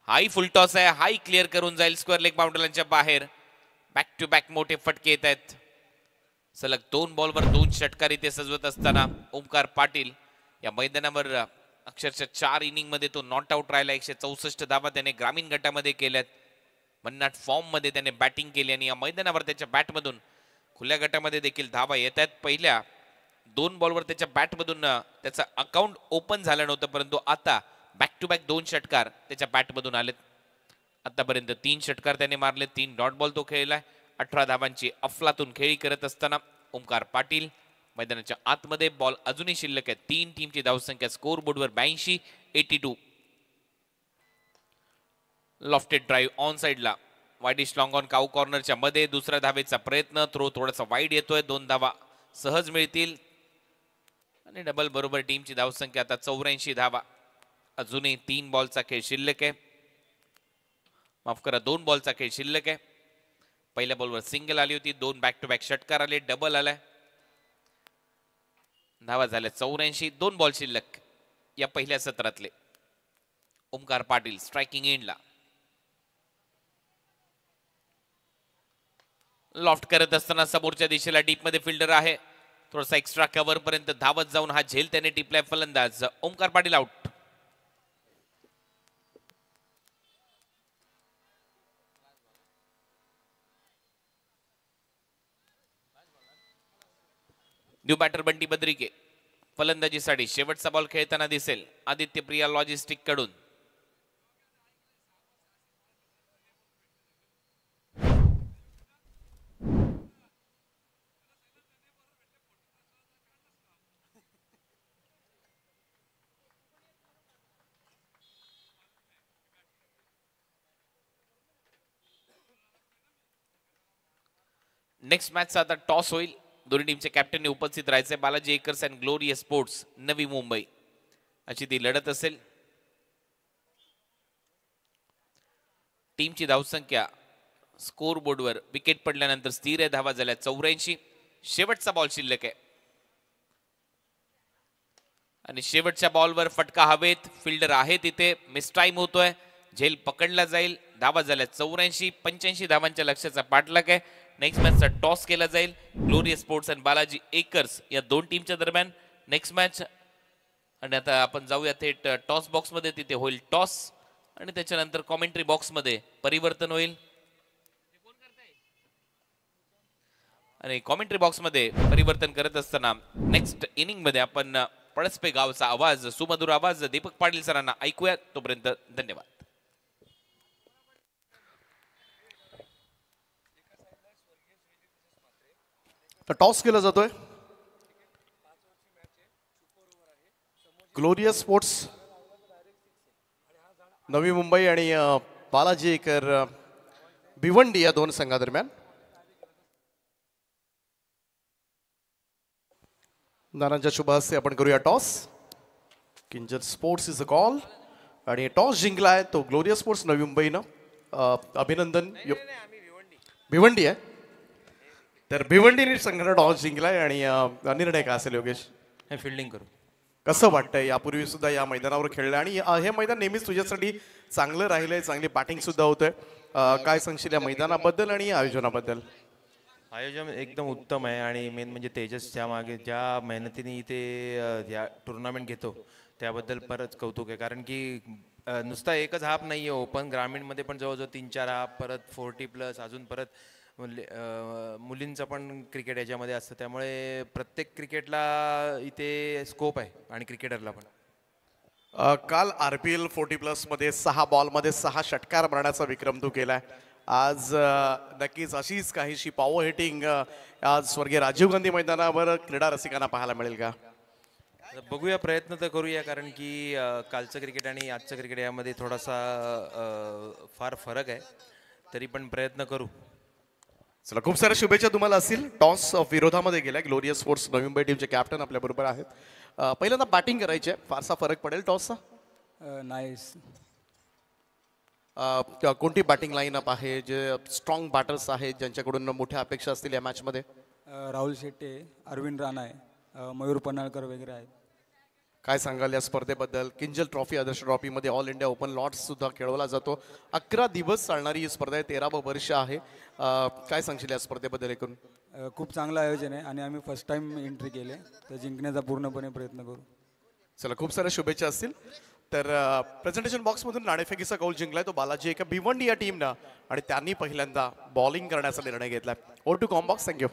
हाई फुल टॉस आहे, हाई क्लिअर करून जाईल स्क्वेअर लेग बाउंड्रीच्या बाहेर. बॅक टू बॅक मोठे फटके येत आहेत. सलग 2 बॉलवर 2 षटकार इथे सजवत असताना ओमकार पाटील या मैदानावर अक्षरशः 4 इनिंग मध्ये तो नॉट आउट राहिला. 164 धावा त्याने ग्रामीण गटामध्ये केल्यात. भन्नाट फॉर्म मध्ये त्याने बॅटिंग केली आणि या मैदानावर त्याच्या बॅट मधून खुल्या गटामध्ये देखील धावा येत आहेत. पहिल्या 2 बॉलवर त्याच्या बॅट मधून त्याचं अकाउंट ओपन झालं नव्हतं, परंतु आता बॅक टू बॅक 2 षटकार त्याच्या बॅट मधून आलेत. आतापर्यंत 3 षटकार त्याने मारले, 3 डॉट बॉल तो खेळलाय. 18 धावांची अफलातून खेळी करत असताना ओमकार पाटील मैदानाच्या आतमध्ये. बॉल अजूनही शिल्लक आहे. 3 टीमची धावसंख्या स्कोर बोर्डवर 82. 82. लॉफ्टेड ड्राईव्ह ऑन साइडला वाईडिश लॉंग ऑन काऊ कॉर्नरच्या मध्ये. दुसऱ्या धावेचा प्रयत्न, थ्रो थोडासा वाईड येतोय. 2 धावा सहज मिळतील आणि डबल बरोबर. टीमची धावसंख्या आता 84 धावा. अजूनही 3 बॉलचा खेळ शिल्लक आहे. माफ करा, 2 बॉलचा खेळ शिल्लक आहे. पहिल्या बॉलवर सिंगल आली होती, 2 बॅक टू बॅक षटकार आले, डबल आलाय. धावा झाल्या 84. 2 बॉल शिल्लक या पहिल्या सत्रातले. ओमकार पाटील स्ट्रायकिंग एंडला लॉफ्ट करत असताना समोरच्या दिशेला डीप मध्ये फिल्डर आहे. थोडासा एक्स्ट्रा कव्हर पर्यंत धावत जाऊन हा झेल त्याने टिपलाय फलंदाज. Omkar Patil out. New batter Bunty Badrike फलंदाजीसाठी शेवटचा बॉल खेळताना दिसेल आदित्य प्रिया लॉजिस्टिक कडून. नेक्स्ट मॅचचा आता टॉस होईल. दोन्ही टीमचे कॅप्टनने उपस्थित राहायचे. Balaji acres and glorious sports Navi Mumbai अशी ती लढत असेल. टीमची धावसंख्या स्कोर बोर्डवर विकेट पडल्यानंतर स्थिर आहे. धावा झाल्या 84. शेवटचा बॉल शिल्लक आहे आणि शेवटच्या बॉलवर फटका हवेत. फिल्डर आहे तिथे, मिस टाइम होतोय, झेल पकडला जाईल. धावा झाल्या 84. 85 धावांच्या लक्ष्याचा पाठलाग आहे. नेक्स्ट मॅचचा टॉस केला जाईल ग्लोरियस स्पोर्ट्स आणि बालाजी एकर्स या 2 टीमच्या दरम्यान. नेक्स्ट मॅच आणि आता आपण जाऊया थेट टॉस बॉक्स मध्ये. तिथे होईल टॉस आणि त्याच्यानंतर कॉमेंट्री बॉक्स मध्ये परिवर्तन होईल आणि कॉमेंट्री बॉक्स मध्ये परिवर्तन करत असताना नेक्स्ट इनिंग मध्ये आपण पळसपे गावचा आवाज, सुमधुर आवाज दीपक पाटील सरांना ऐकूया. तोपर्यंत धन्यवाद. टॉस केला जातोय. ग्लोरियस स्पोर्ट्स नवी मुंबई आणि बालाजीकर भिवंडी या दोन संघादरम्यान. नानांच्या शुभ हस्ते आपण करूया toss. Kinjal sports is a call आणि टॉस जिंकलाय तो ग्लोरियस स्पोर्ट्स नवी मुंबईनं. अभिनंदन. भिवंडी आहे तर भिवंडीने संघानं टॉस जिंकलाय आणि निर्णय काय असेल योगेश? हे फिल्डिंग करू. कसं वाटतंय? यापूर्वी सुद्धा या मैदानावर खेळलं आणि हे मैदान नेहमीच तुझ्यासाठी चांगलं राहिलंय, चांगली बॅटिंग सुद्धा होतंय. काय सांगशील या मैदानाबद्दल आणि या आयोजनाबद्दल? आयोजन एकदम उत्तम आहे आणि मेन म्हणजे तेजसच्या मागे ज्या मेहनतीने इथे या टुर्नामेंट घेतो त्याबद्दल परत कौतुक आहे. कारण की नुसता एकच हाफ नाही आहे ओपन, ग्रामीणमध्ये पण जवळजवळ 3-4 हाफ, परत 40+ अजून परत मुलींचं पण क्रिकेट याच्यामध्ये असतं. त्यामुळे प्रत्येक क्रिकेटला इथे स्कोप आहे आणि क्रिकेटरला पण. काल RPL 40+ मध्ये 6 बॉलमध्ये 6 षटकार मारण्याचा विक्रम तू केलाय. आज नक्कीच अशीच काहीशी पॉवर हिटिंग आज स्वर्गीय राजीव गांधी मैदानावर क्रीडा रसिकांना पाहायला मिळेल का? बघूया, प्रयत्न तर करूया. कारण की कालचं क्रिकेट आणि आजचं क्रिकेट यामध्ये थोडासा फार फरक आहे, तरी पण प्रयत्न करू. चला, खूप साऱ्या शुभेच्छा तुम्हाला असतील. टॉस विरोधामध्ये गेल्या. ग्लोरियस स्पोर्ट्स नवी मुंबई टीमचे कॅप्टन आपल्या बरोबर आहेत. पहिल्यांदा बॅटिंग करायची आहे. फारसा फरक पडेल टॉसचा? नाईस. कोणती बॅटिंग लाईनअप आहे जे स्ट्रॉंग बॅटर्स आहेत ज्यांच्याकडून मोठ्या अपेक्षा असतील या मॅचमध्ये? राहुल शेट्टे, अरविंद राणा आहे, मयूर पन्हाळकर वगैरे आहेत. काय सांगाल या स्पर्धेबद्दल? किंजल ट्रॉफी, आदर्श ट्रॉफीमध्ये ऑल इंडिया ओपन लॉट्स सुद्धा खेळवला जातो. 11 दिवस चालणारी ही स्पर्धा आहे. 13वं वर्ष आहे. काय सांगशील या स्पर्धेबद्दल एकूण? खूप चांगलं आयोजन आहे आणि आम्ही फर्स्ट टाइम एंट्री केले, तर जिंकण्याचा पूर्णपणे प्रयत्न करू. चला, खूप साऱ्या शुभेच्छा असतील. तर प्रेझेंटेशन बॉक्समधून नाणेफेकीचा कौल जिंकलाय तो बालाजी एका भिवंडी या टीमनं आणि त्यांनी पहिल्यांदा बॉलिंग करण्याचा निर्णय घेतलाय. Over to comm box. थँक्यू.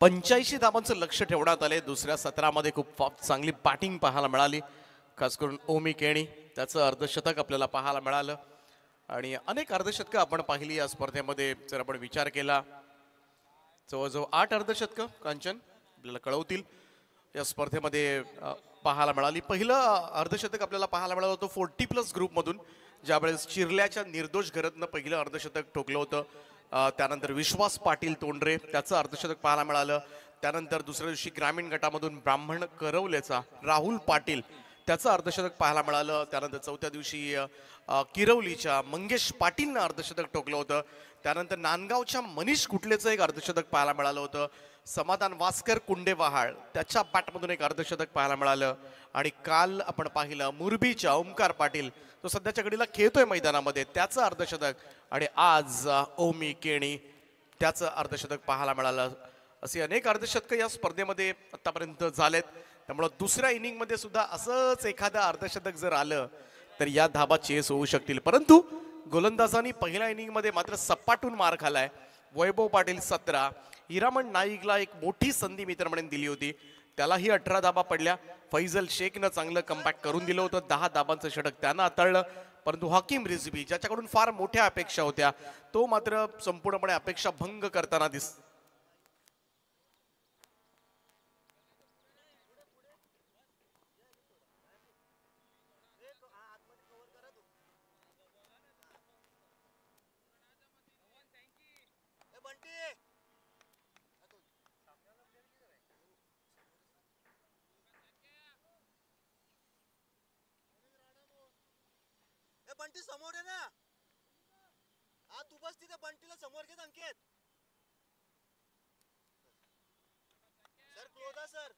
पंच्याऐंशी धावांचं लक्ष ठेवण्यात आले. दुसऱ्या सत्रामध्ये खूप चांगली बॅटिंग पाहायला मिळाली, खास करून ओमी केणी. त्याचं अर्धशतक आपल्याला पाहायला मिळालं आणि अनेक अर्धशतकं आपण पाहिली या स्पर्धेमध्ये. जर आपण विचार केला, जवळजवळ 8 अर्धशतकं कांचन आपल्याला कळवतील या स्पर्धेमध्ये पाहायला मिळाली. पहिलं अर्धशतक आपल्याला पाहायला मिळालं होतं 40+ ग्रुपमधून, ज्यावेळेस चिरल्याच्या निर्दोष घरतनं पहिलं अर्धशतक ठोकलं होतं. त्यानंतर विश्वास पाटील तोंडरे त्याचं अर्धशतक पाहायला मिळालं. त्यानंतर दुसऱ्या दिवशी ग्रामीण गटामधून ब्राह्मण करवलेचा राहुल पाटील त्याचं अर्धशतक पाहायला मिळालं. त्यानंतर चौथ्या दिवशी किरवलीच्या मंगेश पाटीलनं अर्धशतक ठोकलं होतं. त्यानंतर नांदगावच्या मनीष कुटलेचं एक अर्धशतक पाहायला मिळालं होतं. समाधान वास्कर कुंडेवाहाळ त्याच्या बॅटमधून एक अर्धशतक पाहायला मिळालं. आणि काल आपण पाहिलं मुरबीच्या ओमकार पाटील, तो सध्याच्या घडीला खेळतोय मैदानामध्ये, त्याचं अर्धशतक. आणि आज ओमी केणी त्याचं अर्धशतक पाहायला मिळालं. असे अनेक अर्धशतक या स्पर्धेमध्ये आतापर्यंत झालेत. त्यामुळं दुसऱ्या इनिंगमध्ये सुद्धा असंच एखादं अर्धशतक जर आलं तर या धाबा चेस होऊ शकतील. परंतु गोलंदाजांनी पहिल्या इनिंगमध्ये मात्र सपाटून मार खालाय. वैभव पाटील 17, हिरामण नाईकला एक मोठी संधी मित्रमंडळीने दिली होती, त्यालाही 18 धाबा पडल्या. फैजल शेखनं चांगलं कमबॅक करून दिलं होतं, 10 धाबांचं षटक त्यानं हाताळलं. परंतु हकीम रिझवी ज्याच्याकडून फार मोठ्या अपेक्षा होत्या तो मात्र संपूर्णपणे अपेक्षा भंग करताना दिसतो. बंटी समोर आहे ना. हा तू बस तिथे बंटीला समोर घेत अंकित. Sir close sir.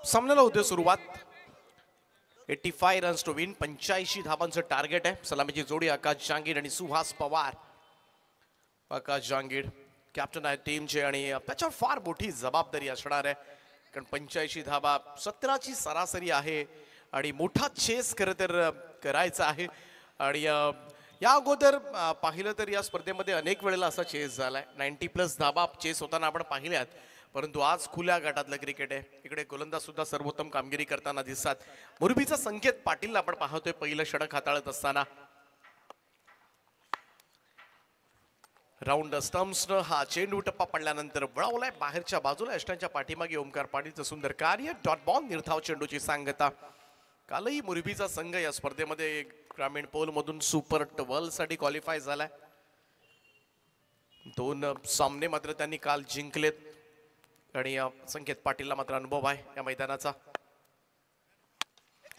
सामन्याला होते सुरुवात. 85 रन्स टू विन, 85 धावांचं टार्गेट आहे. सलामीची जोडी आकाश जहांगीर आणि सुहास पवार. आकाश जहांगीर कॅप्टन आहे टीमचे आणि त्याच्यावर फार मोठी जबाबदारी असणार आहे, कारण 85 धावा 17ची सरासरी आहे आणि मोठा चेस खरं तर करायचा आहे. आणि या अगोदर पाहिलं तर या स्पर्धेमध्ये अनेक वेळेला असा चेस झालाय. 90+ धावा चेस होताना आपण पाहिल्यात, परंतु आज खुल्या गटातलं क्रिकेट आहे. इकडे गोलंदाज सुद्धा सर्वोत्तम कामगिरी करताना दिसतात. मुरबीचा संकेत पाटील आपण पाहतोय पहिलं षटक हाताळत असताना. राऊंड स्टम्प्सनं हा चेंडू टप्पा पडल्यानंतर वळवलाय बाहेरच्या बाजूला. यष्टांच्या पाठीमागे ओमकार पाटीलचं सुंदर कार्य. डॉट बॉल निर्धाव चेंडूची सांगता. कालही मुरबीचा संघ या स्पर्धेमध्ये ग्रामीण पोल मधून सुपर 12 साठी क्वालिफाय झालाय. 2 सामने मात्र त्यांनी काल जिंकलेत आणि संकेत पाटीलला मात्र अनुभव आहे या मैदानाचा.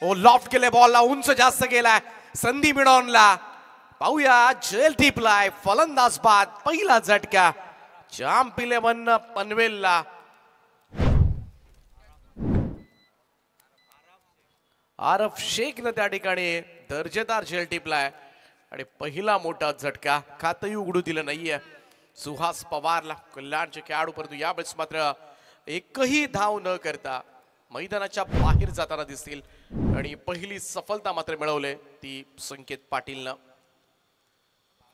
ओ लॉफ्ट केले बॉलला, उंच जास्त गेलाय संधी मिळवला. पाहूया जेल टिपलाय फलंदाज बाद. पहिला झटका चॅम्प 11 पनवेलला. आरफ शेखनं त्या ठिकाणी दर्जेदार झेल टिपलाय आणि पहिला मोठा झटका खातही उघडू दिलं नाहीये सुहास पवारला. कल्याणचे खेळाडू परंतु यावेळेस मात्र एकही धाव न करता मैदानाच्या बाहेर जाताना दिसतील आणि पहिली सफलता मात्र मिळवले ती संकेत पाटीलनं.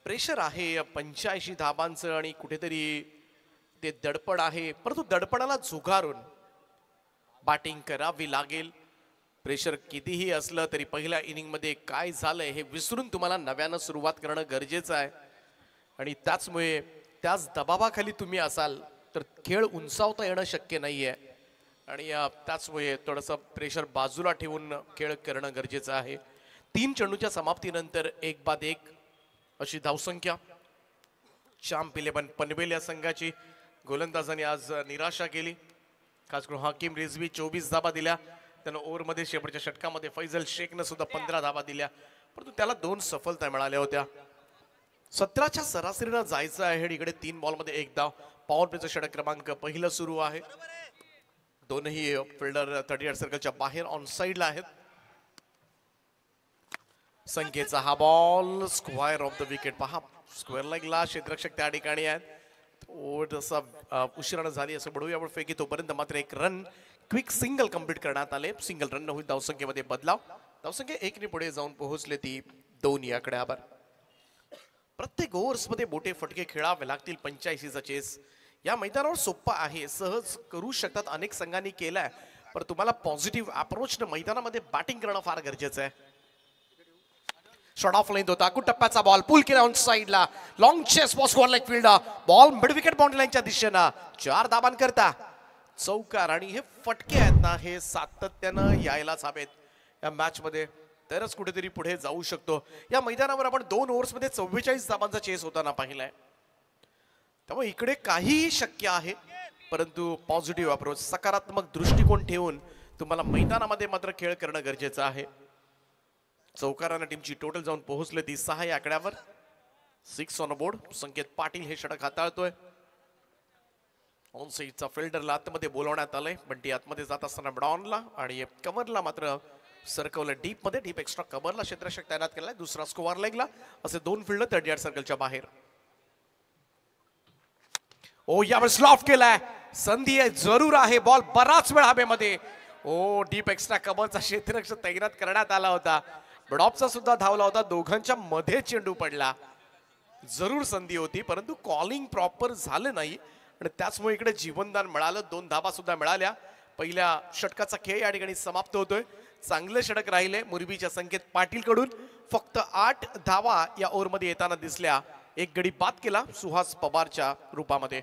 प्रेशर आहे 85 धाबांचं आणि कुठेतरी ते दडपण आहे, परंतु दडपणाला झुगारून बॅटिंग करावी लागेल. प्रेशर कितीही असलं तरी पहिल्या इनिंग मध्ये काय झालंय हे विसरून तुम्हाला नव्यानं सुरुवात करणं गरजेचं आहे आणि त्याचमुळे त्याच दबावाखाली तुम्ही असाल तर खेळ उंचावता येणं शक्य नाहीये आणि त्याचमुळे थोडंसं प्रेशर बाजूला ठेवून खेळ करणं गरजेचं आहे. 3 चेंडूच्या समाप्तीनंतर 1 बाद 1 अशी धावसंख्या. चॅम्प 11 पनवेल या संघाची गोलंदाजांनी आज निराशा केली. खास करून हकीम रिझवी 24 धावा दिल्या. त्यानं ओव्हरमध्ये शेवटच्या षटकामध्ये फैजल शेखनं सुद्धा 15 धावा दिल्या, परंतु त्याला 2 सफलता मिळाल्या होत्या. 17च्या सरासरीनं जायचं आहे. इकडे 3 बॉलमध्ये 1 धाव. पॉवर प्लेचं षटक क्रमांक पहिलं सुरू आहे. दोनही फिल्डर 38 सर्कलच्या बाहेर ऑन साइडला आहेत. संख्येचा हा ball square of the wicket. पहा स्क्वेअर लेगला क्षेत्ररक्षक त्या ठिकाणी आहेत. थोडंसं उशिरानं झाली असं बडूया आपण फेकी. तोपर्यंत मात्र 1 रन क्विक सिंगल कंप्लीट करण्यात आले. सिंगल रन होईल धावसंख्येमध्ये बदलाव. धावसंख्या 1 ने पुढे जाऊन पोहोचले ती 2 या आकड्यावर. प्रत्येक ओव्हर्स मध्ये मोठे फटके खेळावे लागतील. 85चा चेस या मैदानावर सोप्पा आहे, सहज करू शकतात, अनेक संघांनी केलाय, पण तुम्हाला पॉझिटिव्ह अप्रोचनं मैदानामध्ये बॅटिंग करणं फार गरजेचं आहे. शॉट ऑफ लेंथ होता. टप्प्याचा बॉल पुल केला ऑन साइडला. Long chase boss one leg field ball mid wicket boundary लाईनच्या दिशेनं 4 धाबांकरता चौकार. आणि हे फटके आहेत ना हे सातत्यानं यायलाच हवेत या मॅच मध्ये, तरच कुठेतरी पुढे जाऊ शकतो. या मैदानावर आपण 2 ओव्हर्स मध्ये 44 धाबांचा चेस होताना पाहिलाय. त्यामुळे इकडे काहीही शक्य आहे, परंतु पॉझिटिव्ह अप्रोच सकारात्मक दृष्टिकोन ठेवून तुम्हाला मैदानामध्ये मात्र खेळ करणं गरजेचं आहे. चौकारानं टीमची टोटल जाऊन पोहोचले ती 6 या आकड्यावर. 6 ऑन बोर्ड. संकेत पाटील हे षटक हाताळतोय. ऑन साइडचा फिल्डरला आतमध्ये बोलवण्यात आलंय. बंटी आतमध्ये जात असताना ब्रॉनला आणि कव्हरला मात्र सरकवलं डीप मध्ये. डीप एक्स्ट्रा कव्हरला क्षेत्ररक्षक तैनात केलाय. दुसरा स्कोअर लेगला असे 2 फिल्डर 38 सर्कलच्या बाहेर. ओ यावेळेस लॉफ्ट केलाय. संधी आहे जरूर आहे. बॉल बराच वेळ हवेमध्ये. ओ डीप एक्स्ट्रा कव्हरचा क्षेत्ररक्षक तैनात करण्यात आला होता. ब्डॉपचा सुद्धा धावला होता. दोघांच्या मध्ये चेंडू पडला. जरूर संधी होती, परंतु कॉलिंग प्रॉपर झालं नाही आणि त्याचमुळे इकडे जीवनदान मिळालं. 2 धाबा सुद्धा मिळाल्या. पहिल्या षटकाचा खेळ या ठिकाणी समाप्त होतोय. चांगले षटक राहिले मुरबीच्या संकेत पाटील कडून. फक्त 8 धावा या ओव्हरमध्ये येताना दिसल्या. एक गडी बाद केला सुहास पवारच्या रूपामध्ये.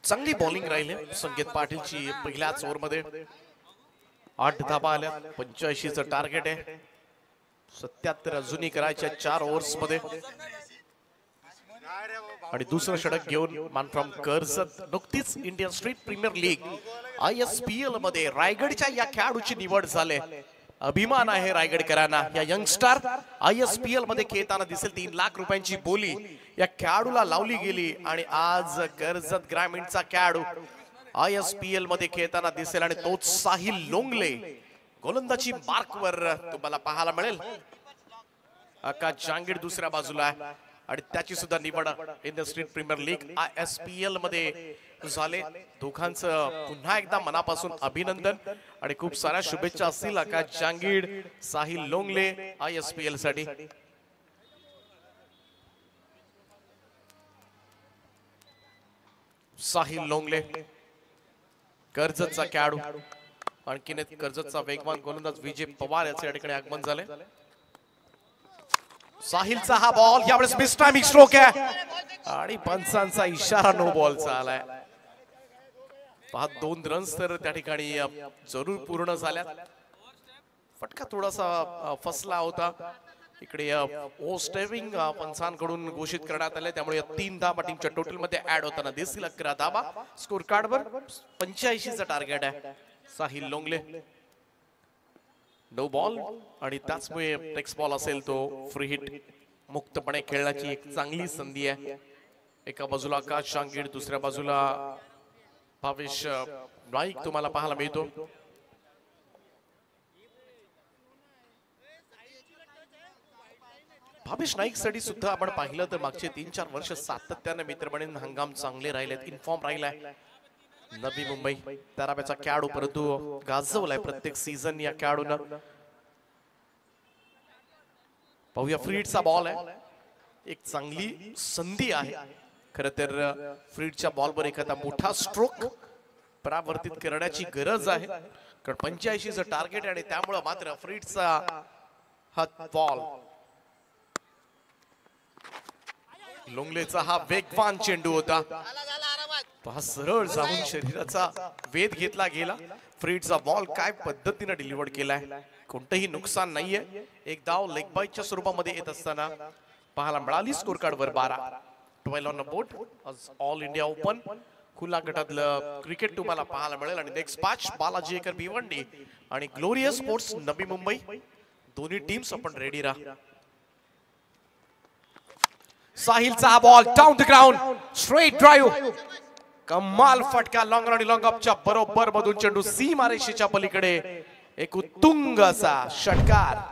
चांगली बॉलिंग राहिली संकेत पाटीलची पहिल्याच ओव्हरमध्ये. 8 धाबा आल्या. 85चं टार्गेट आहे. 77 अजूनही करायच्या 4 ओव्हर्स मध्ये. आणि दुसरं षटक घेऊन मान फ्रॉम कर्जत. नुकतीच Indian street premier league ISPL मध्ये रायगडच्या या खेळाडूची निवड झाली. अभिमान आहे रायगडकरांना. या यंगस्टार ISPL मध्ये खेळताना दिसेल. 3 लाख रुपयांची बोली या खेळाडूला लावली गेली. आणि आज कर्जत ग्रामीणचा खेळाडू ISPL मध्ये खेळताना दिसेल. आणि तोच साहिल लोंगले गोलंदाजी मार्कवर तुम्हाला पाहायला मिळेल. आकाश जांगीड दुसऱ्या बाजूला आहे. आणि त्याची सुद्धा निवड Indian street premier league ISPL मध्ये झाले. दोघांचं पुन्हा एकदा मनापासून अभिनंदन आणि खूप साऱ्या शुभेच्छा असतील आकाश जांगीड, साहिल लोंगले ISPL साठी. साहिल लोंगले कर्जतचा खेळाडू. आणखीन एक कर्जतचा वेगवान गोलंदाज विजय पवार याचे या ठिकाणी आगमन झाले. साहिलचा हा बॉल यावेळेस मिस टायमिंग स्ट्रोक आहे आणि पंचांचा इशारा नो बॉलचा आलाय. 2 रन्स तर त्या ठिकाणी जरूर पूर्ण झाल्या. फटका थोडासा फसला होता. इकडे ओस्टेविंग पंचांकडून घोषित करण्यात आले. त्यामुळे 3 धाबा टीमच्या टोटल मध्ये ऍड होताना दिसतील. 11 धाबा स्कोर कार्डवर. 85चं टार्गेट आहे. साहिल लोंगले नो बॉल आणि त्याचमुळे नेक्स्ट बॉल असेल तो फ्री हिट. मुक्तपणे खेळण्याची एक चांगली संधी आहे. एका बाजूला आकाश जांगीड, दुसऱ्या बाजूला भावेश नाईक तुम्हाला पाहायला मिळतो. भावेश नाईक साठी सुद्धा आपण पाहिलं तर मागचे 3-4 वर्ष सातत्याने मित्रमंडळींना हंगाम चांगले राहिलेत. इन्फॉर्म राहिलाय नवी मुंबई ताराब्याचा खेळाडू, परंतु गाजवलाय प्रत्येक सीझन या खेळाडूनं. पाहूया फ्री हिटचा बॉल आहे. एक चांगली संधी आहे खरं तर. फ्रीडच्या बॉलवर एखादा मोठा स्ट्रोक परावर्तित करण्याची गरज आहे कारण 85चं टार्गेट आहे. आणि त्यामुळे मात्र फ्रीडचा हा बॉल, लोंगलेचा हा वेगवान चेंडू होता. हा सरळ जाऊन शरीराचा वेध घेतला गेला. फ्रीडचा बॉल काय पद्धतीने डिलिव्हर केलाय. कोणतंही नुकसान नाहीये. एक धाव लेग बाईटच्या स्वरूपामध्ये येत असताना पाहायला मिळाली. स्कोर कार्ड वर 12. 12 on the board. All India open खुला गटातलं क्रिकेट तुम्हाला पाहायला मिळेल. आणि next match Balaji acre Bhiwandi आणि ग्लोरियस स्पोर्ट्स नवी मुंबई. दोन्ही टीम्स आपण रेडी राहा. साहिलचा हा ball down the ground, straight drive. कमाल फटका लॉंग आणि लॉंग अपच्या बरोबर मधून चेंडू सीमारेषेच्या पलीकडे. एक उत्तुंग असा षटकार.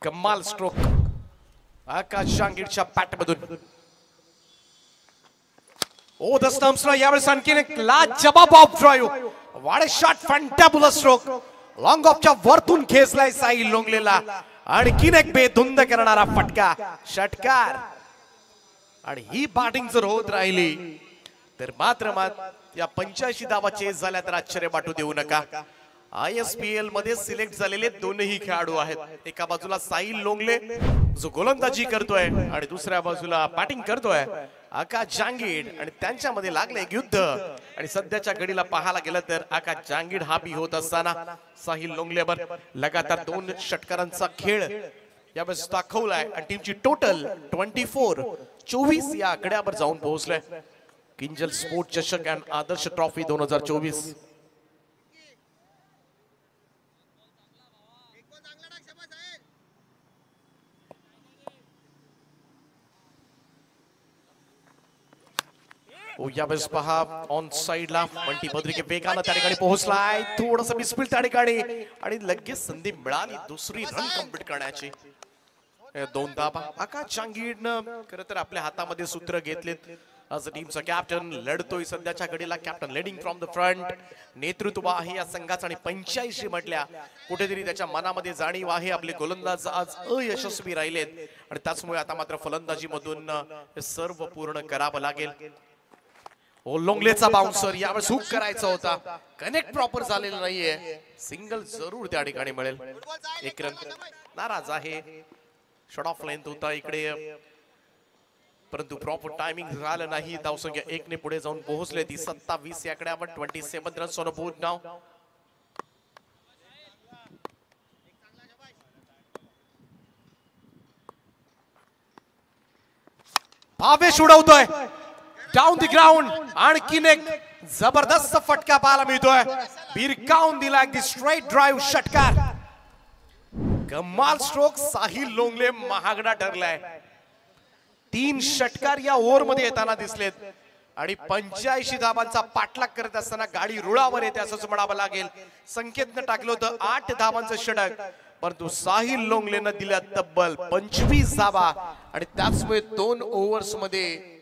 कमाल स्ट्रोक आकाश जांगीडच्या बॅट मधून. ओ द स्टंप्सला यावेळेस आणखीन एक लाजवाब ऑफ ड्राईव्ह. वाडे शॉट, फंटाबुलस स्ट्रोक. लॉंग ऑफच्या वरतून खेचलाय साहिल लोंगलेला. आणखीन एक बेधुंद करणारा फटका, षटकार. आणि ही बॅटिंग जर होत राहिली तर मात्र या 85 धावा चेस झाल्या तर आश्चर्य वाटू देऊ नका. ISPL मध्ये सिलेक्ट झालेले दोनही खेळाडू आहेत. एका बाजूला साहिल लोंगले जो गोलंदाजी करतोय आणि दुसऱ्या बाजूला बॅटिंग करतोय आकाश जांगीड. आणि त्यांच्यामध्ये लागले एक युद्ध. आणि सध्याच्या घडीला पाहायला गेलं तर आकाश जांगीड हाबी होत असताना साहिल लोंगलेवर लगातार 2 षटकारांचा खेळ यावेळेस दाखवलाय. आणि टीमची टोटल 24 या आकड्यावर जाऊन पोहोचलाय. किंजल स्पोर्ट चषक अँड आदर्श ट्रॉफी 2024. यावेळेस पहा ऑन साइडला बंटी पत्रिके वेगानं त्या ठिकाणी पोहोचलाय, थोडस मिसफील्ड त्या ठिकाणी आणि लगेच संधी मिळाली दुसरी रन कंप्लीट करण्याची. 2 धावा. आकाश जहांगीरनं खरं तर आपल्या हातामध्ये सूत्र घेतलेत. आज टीमचा कॅप्टन लढतोय सध्याच्या घडीला, captain leading from the front. नेतृत्व आहे या संघाचं आणि 85 म्हटल्या कुठेतरी त्याच्या मनामध्ये जाणीव आहे. आपले गोलंदाज आज अयशस्वी राहिलेत आणि त्याचमुळे आता मात्र फलंदाजी मधून हे सर्व पूर्ण करावं लागेल. ओलोंगलेचा बाउन्सर यावेळेस हुक करायचा होता, कनेक्ट प्रॉपर झालेला नाहीये. सिंगल जरूर त्या ठिकाणी मिळेल. 1 रन. नाराज आहे, शॉट ऑफ लेंथ होता इकडे, परंतु प्रॉपर टायमिंग झालं नाही. धावसंख्या 1 ने पुढे जाऊन पोहोचले ती 27 या आकड्यावर. 27 runs on board now. Bhavesh उडवतोय डाऊन द ग्राउंड. आणखीन एक जबरदस्त फटका पाहायला मिळतोय. भिरकावून दिला अगदी स्ट्रेट ड्राईव्ह षटकार. कमाल स्ट्रोक. साहिल लोंगले महागडा ठरलाय. 3 षटकार या ओव्हर मध्ये येताना दिसलेत आणि 85 धावांचा पाठलाग करत असताना गाडी रुळावर येते असंच म्हणावं लागेल. संकेतनं टाकलं होतं 8 धावांचं षटक, परंतु साहिल लोंगलेनं दिल्या तब्बल 25 धावा आणि त्याचमुळे 2 ओव्हर्स मध्ये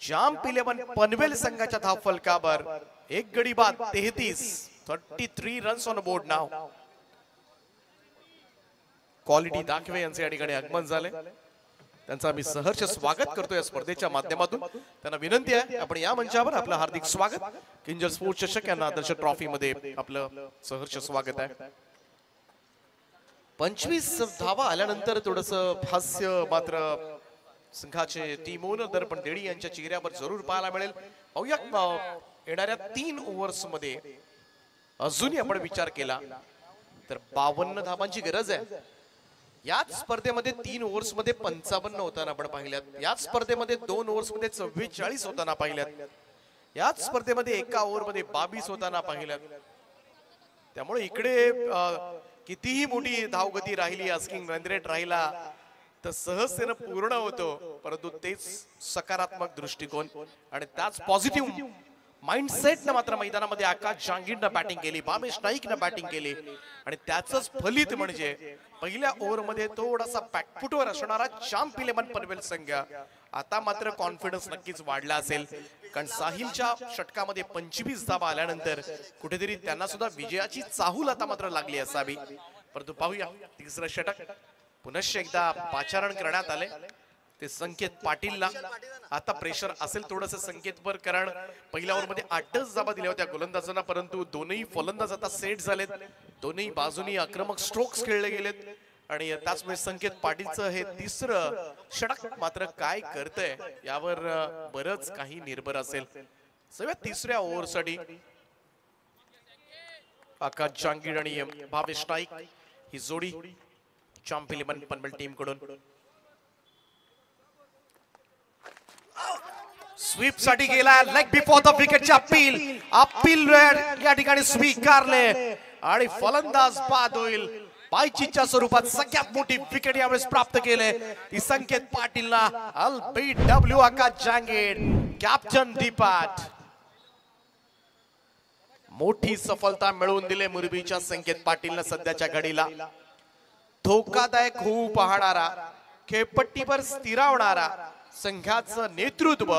जांप 11 पनवेल संघाच्या धाव फलकावर 1 गडी बाद 33 runs on board now. Quality दाखवे यांचे या ठिकाणी आगमन झाले. त्यांचं आम्ही सहर्ष स्वागत करतो या स्पर्धेच्या माध्यमातून. त्यांना विनंती आहे आपण या मंचावर आपलं हार्दिक स्वागत. किंजल स्पोर्ट्स चषक यांना आदर्श ट्रॉफी मध्ये आपलं सहर्ष स्वागत आहे. 25 धावा आल्यानंतर थोडस हास्य मात्र संघाचे टीम ओनर दर्पण देडी यांच्या चेहऱ्यावर जरूर पाहायला मिळेल. पाहूया येणाऱ्या 3 ओव्हर्स मध्ये अजूनही आपण विचार केला तर 52 धावांची गरज आहे. याच स्पर्धेमध्ये 3 ओव्हर्स मध्ये 55 होताना आपण पाहिल्यात. याच स्पर्धेमध्ये 2 ओव्हर्स मध्ये 44 होताना पाहिल्यात. याच स्पर्धेमध्ये 1 ओव्हर मध्ये 22 होताना पाहिल्यात. त्यामुळे इकडे कितीही मोठी धावगती राहिली, आस्किंग रन रेट राहिला तर सहजतेनं पूर्ण होतो. परंतु तेच सकारात्मक दृष्टिकोन आणि त्याच पॉझिटिव्ह माइंडसेटनं मात्र मैदानामध्ये आकाश जहांगीरनं बॅटिंग केली, भावेश नाईकनं बॅटिंग केली आणि त्याचंच फलित म्हणजे पहिल्या ओव्हर मध्ये थोडासा बॅकफुटवर असणारा जांप 11 पनवेल संघ आता मात्र कॉन्फिडन्स नक्कीच वाढला असेल. कारण साहिलच्या षटकामध्ये 25 धावा आल्यानंतर कुठेतरी त्यांना सुद्धा विजयाची चाहूल आता मात्र लागली असावी. परंतु पाहूया 3रं षटक पुनश्च एकदा पाचारण करण्यात आले. ते संकेत पाटीलला आता प्रेशर असेल थोडस संकेतवर, कारण पहिल्या ओव्हर मध्ये 8च धावा दिल्या होत्या गोलंदाजांना, परंतु दोनही फलंदाज आता सेट झालेत. दोन्ही बाजूनी आक्रमक स्ट्रोक्स खेळले गेलेत आणि त्याचमुळे संकेत पाटीलचं हे 3रं षटक मात्र काय करतंय यावर बरंच काही निर्भर असेल. सगळ्यात 3ऱ्या ओव्हरसाठी आकाश जहांगीर आणि भावेश नाईक ही जोडी जांप 11 पनवेल टीम कडून. स्वीप साठी गेला, लेग बिफोर द विकेटची अपील या ठिकाणी स्वीकारले आणि फलंदाज बाद होईल. पायचीच्या स्वरूपात सगळ्यात मोठी विकेट यावेळेस प्राप्त केले ती संकेत पाटीलला. LBW आकाश जहांगीर, कॅप्टन दीपाट मोठी सफलता मिळवून दिले मुरबीच्या संकेत पाटीलला. सध्याच्या घडीला धोकादायक होऊ पाहणारा, खेळपट्टीवर स्थिरावणारा संघाचं नेतृत्व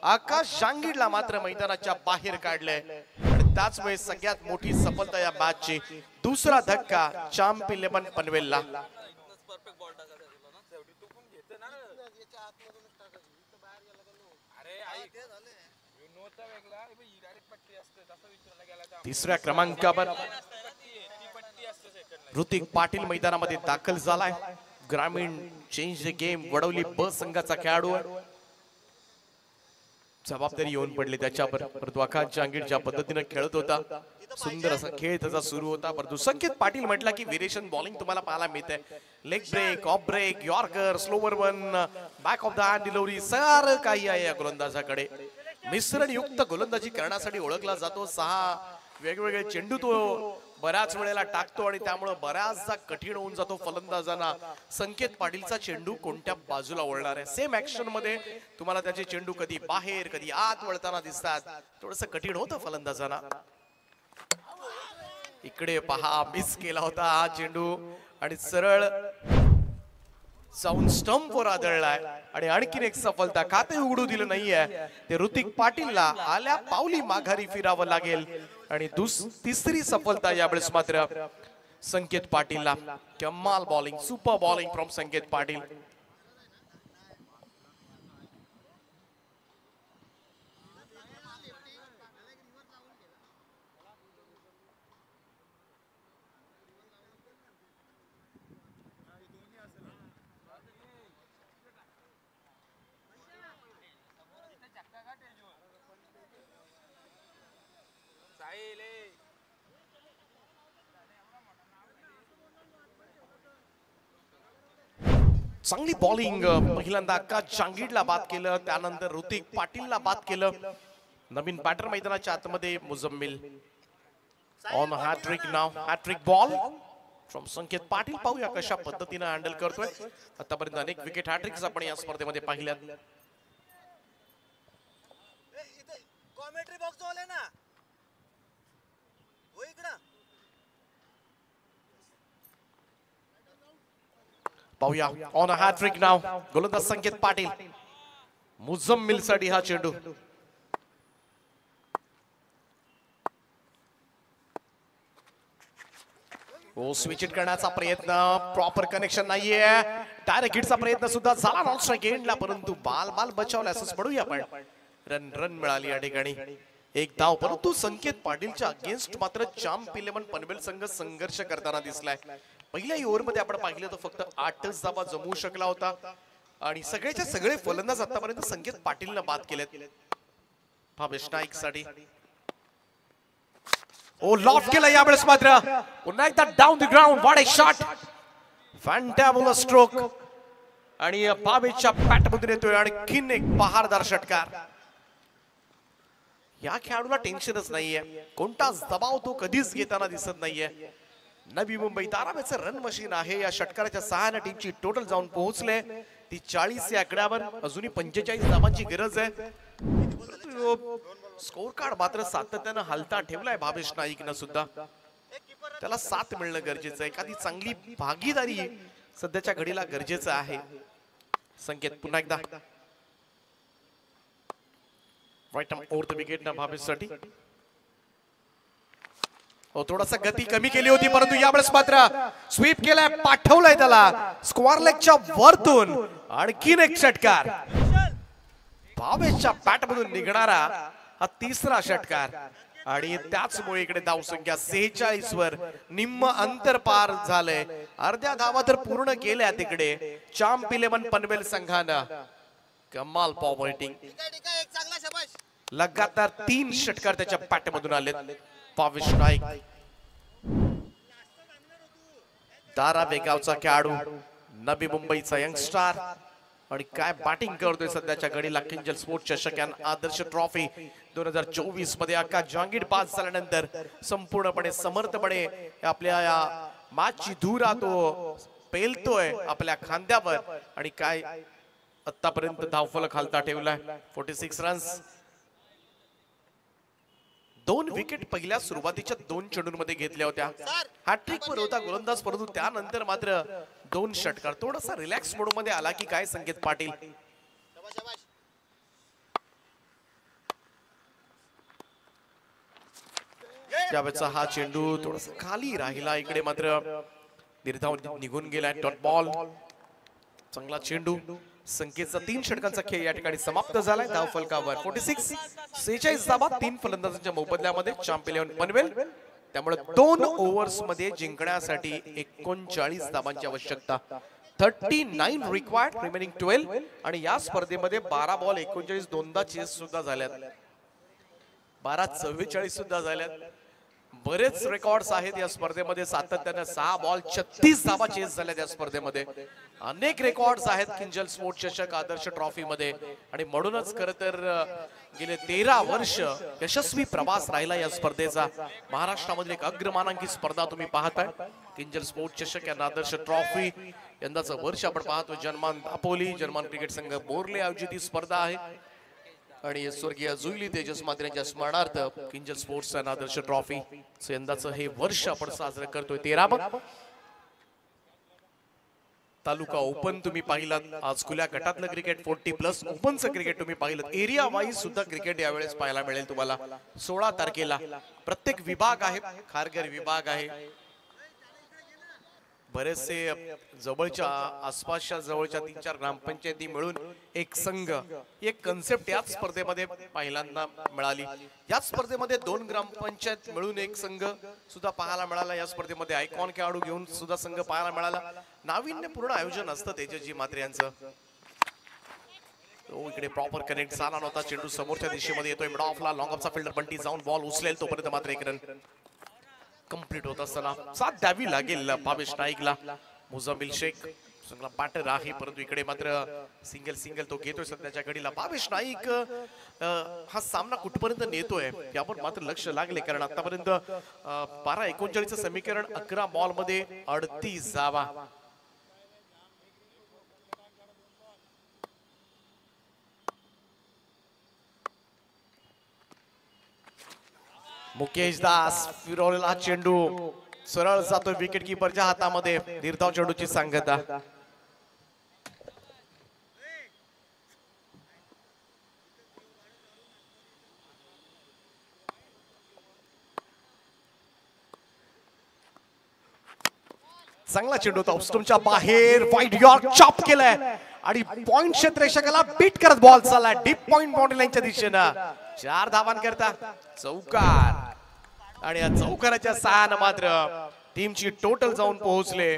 आकाश जहांगीरला मात्र मैदानाच्या बाहेर काढले आणि त्याचमुळे सगळ्यात मोठी सफलता या मॅचची. 2रा धक्का जांप 11 पनवेलला. तिसऱ्या क्रमांकावर ऋतिक पाटील मैदानामध्ये दाखल झालाय. ग्रामीण चेंज द गेम वडवली ब संघाचा खेळाडू जबाबदारी येऊन पडली त्याच्यावर. परंतु आकाश जहांगीर ज्या पद्धतीने खेळत होता, सुंदर असा खेळ त्याचा सुरू होता. परंतु संकेत पाटील म्हटला की व्हेरिएशन बॉलिंग तुम्हाला पाहायला मिळते. Leg break, off break, yorker, slower one, back of the hand delivery सारं काही आहे या गोलंदाजाकडे. मिश्रण युक्त गोलंदाजी करण्यासाठी ओळखला जातो. 6 वेगवेगळे चेंडू तो बऱ्याच वेळेला टाकतो आणि त्यामुळे बऱ्याचदा कठीण होऊन जातो फलंदाजांना संकेत पाटीलचा चेंडू कोणत्या बाजूला वळणार आहे. सेम ऍक्शन मध्ये तुम्हाला त्याचे चेंडू कधी बाहेर कधी आत वळताना दिसतात. थोडस कठीण होतं फलंदाजांना. इकडे पहा मिस केला होता हा चेंडू आणि सरळ जाऊन स्टंप वर आदळलाय आणि आणखीन एक सफलता. खाते उघडू दिलं नाहीये ते ऋतिक पाटीलला. आल्या पावली माघारी फिरावं लागेल आणि तिसरी सफलता यावेळेस मात्र संकेत पाटीलला. कमाल bowling, super bowling from Sanket Patil. चांगली बॉलिंग पहिल्यांदा अक्का जांगीडला बाद केलं, त्यानंतर ऋतिक पाटीलला बाद केलं. नवीन बॅटर मैदानाच्या आतमध्ये Mujammil on hattrick now. Hattrick ball from Sanket Patil. पाहूया कशा पद्धतीने हँडल करतोय. आतापर्यंत अनेक विकेट हॅट्रिक्स आपण या स्पर्धेमध्ये पाहिल्यात. कॉमेंट्री बॉक्स वाले ना हो इकडं. पाहूया ऑन हॅट्रिक नाव गोलंदाज संकेत पाटील. मुजम्मिल साठी हा चेंडू. स्विच इट करण्याचा प्रयत्न, प्रॉपर कनेक्शन नाहीये. डायरेक्ट हिटचा प्रयत्न सुद्धा झाला नॉन स्ट्राइक एंडला, परंतु बाल बचावला असंच म्हणूया आपण. रन मिळाली या ठिकाणी. एक धाव, परंतु संकेत पाटीलच्या अगेन्स्ट मात्र चॅम्प 11 पनवेल संघ संघर्ष करताना दिसलाय. पहिल्या ओव्हरमध्ये आपण पाहिलं तर फक्त 8च धावा जमवू शकला होता आणि सगळेच्या सगळे फलंदाज आतापर्यंत संकेत पाटीलनं बाद केलेत. भावेश नाईक साठी लॉफ्ट केला यावेळेस मात्र. पुन्हा एकदा down the ground. What a shot, fantabulous stroke आणि भावेशच्या बॅटमधून येतोय आणखीन एक बहारदार षटकार. या खेळाडूला टेन्शनच नाहीये, कोणताच दबाव तो कधीच घेताना दिसत नाहीये. नवी मुंबई ताराव्याचं रन मशीन आहे. या षटकाराच्या सहाय्याने टीमची टोटल जाऊन पोहोचले ती 40 या आकड्यावर. अजूनही 45 धावांची गरज आहे. स्कोर कार्ड मात्र सातत्यानं हलता ठेवलाय भावेश नाईकनं सुद्धा. त्याला साथ मिळणं गरजेचं आहे. एखादी चांगली भागीदारी सध्याच्या घडीला गरजेचं आहे. संकेत पुन्हा एकदा राईट ओव्हर द विकेट ना भावेश साठी. थोडासा गती कमी केली होती, परंतु यावेळेस मात्र स्वीप केलाय, पाठवलाय त्याला स्क्वेअर लेगच्या वरतून. आणखीन एक षटकार, भावेशच्या बॅटमधून निघणारा हा तिसरा षटकार आणि त्याचमुळे इकडे धावसंख्या 46 वर निम्म अंतर पार झालंय. अर्ध्या धावा तर पूर्ण केल्या तिकडे चॅम्प 11 पनवेल संघानं. कमाल पॉवर हिटिंग. एक चांगला शाबाश. लगातार 3 षटकार त्याच्या बॅटमधून आलेत. भावेश नाईक धारावेगावचा खेळाडू, नवी मुंबईचा यंगस्टार आणि काय बॅटिंग करतोय सध्याच्या घडीला. किंजल स्पोर्ट्स चषक आदर्श ट्रॉफी 2024 मध्ये अक्का जांगीड पास झाल्यानंतर संपूर्णपणे समर्थपणे आपल्या या मॅचची धुरा तो पेलतोय आपल्या खांद्यावर आणि काय आतापर्यंत धावफलक हालता ठेवलाय. 46 रन्स, 2 विकेट पहिल्या सुरुवातीच्या 2 चेंडूंमध्ये घेतल्या होत्या. हॅट्रिक वर होता गोलंदाज, परंतु त्यानंतर मात्र 2 षटकार. थोडासा रिलॅक्स मोड मध्ये आला की काय संकेत पाटील. त्यावेळेचा हा चेंडू थोडासा खाली राहिला. इकडे मात्र निर्धाव निघून गेला. डॉट बॉल, चांगला चेंडू. संकेतचा 3 षटकांचा खेळ या ठिकाणी समाप्त झालाय. धाव फलकावर 46 धावा 3 फलंदाजांच्या मोबदल्यामध्ये चॅम्प 11 पनवेल. त्यामुळे 2 ओव्हर्स मध्ये जिंकण्यासाठी 39 धावांची आवश्यकता. 39 रिक्वायर्ड, रिमेनिंग 12. आणि या स्पर्धेमध्ये 12 बॉल 39 दोनदा चेस सुद्धा झाल्यात, 12-44 सुद्धा झाल्यात. बरेच रेकॉर्ड्स आहेत या स्पर्धेमध्ये. सातत्याने 6 बॉल 36 धावा चेस झाल्या या स्पर्धेमध्ये. अनेक रेकॉर्ड्स आहेत किंजल स्पोर्ट्स चषक आदर्श ट्रॉफी मध्ये आणि म्हणूनच खर तर गेले 13 वर्ष यशस्वी प्रवास राहिला या स्पर्धेचा. महाराष्ट्रामधील एक अग्रमानांकित स्पर्धा तुम्ही पाहताय किंजल स्पोर्ट्स चषक या आदर्श ट्रॉफी. यंदाचं वर्ष आपण पाहतोय जनमान दापोली जनमान क्रिकेट संघ बोरले आयोजित ही स्पर्धा आहे आणि स्वर्गीय जुईली तेजस मात्रे यांच्या स्मरणार्थ Kinjal sports and Adarsh trophy यंदाचं हे वर्ष आपण साजरं करतोय. 13 तालुका ओपन तुम्ही पाहिलात. आज खुल्या गटातलं क्रिकेट 40+ ओपनचं क्रिकेट तुम्ही पाहिलं. एरिया वाईज सुद्धा क्रिकेट यावेळेस पाहायला मिळेल तुम्हाला. 16 तारखेला प्रत्येक विभाग आहे. खारघर विभाग आहे. बरेचसे जवळच्या आसपासच्या जवळच्या 3-4 ग्रामपंचायती मिळून एक संघ, एक कन्सेप्ट याच स्पर्धेमध्ये पहिल्यांदा मिळाली. याच स्पर्धेमध्ये 2 ग्रामपंचायत मिळून एक संघ सुद्धा पाहायला मिळाला. या स्पर्धेमध्ये आयकॉन खेळाडू घेऊन सुद्धा संघ पाहायला मिळाला. नाविन्यपूर्ण आयोजन असतं तेजस्वी मात्रे यांचं. इकडे प्रॉपर कनेक्ट झाला नव्हता. चेंडू समोरच्या दिशेमध्ये येतोय. मिड ऑफला लॉंग ऑफचा फिल्डर बंटी जाऊन बॉल उचलेल तोपर्यंत मात्र एक रन कंप्लीट होत असताना साथ द्यावी लागेल भावेश नाईकला. मुझमिल शेख चांगला बॅटर आहे परंतु इकडे मात्र सिंगल तो घेतोय सध्याच्या घडीला. भावेश नाईक हा सामना कुठपर्यंत नेतोय यावर मात्र लक्ष लागले कारण आतापर्यंत 12-39 समीकरण 11 बॉल मध्ये 38 धावा. मुकेश दास फिरवलेला चेंडू सरळ जातो विकेट कीपरच्या हातामध्ये. निर्धाव चेंडूची सांगता. चांगला चेंडू होता ऑफस्टंपच्या बाहेर. वाईड यॉर्क चॉप केलाय आणि पॉइंट क्षेत्ररक्षकाला बीट करत बॉल चालला डीप पॉइंट बाउंड्री लाईनच्या दिशेनं. 4 धावांकरता चौकार आणि या चौकाराच्या सहाय्याने मात्र टीमची टोटल जाऊन पोहोचले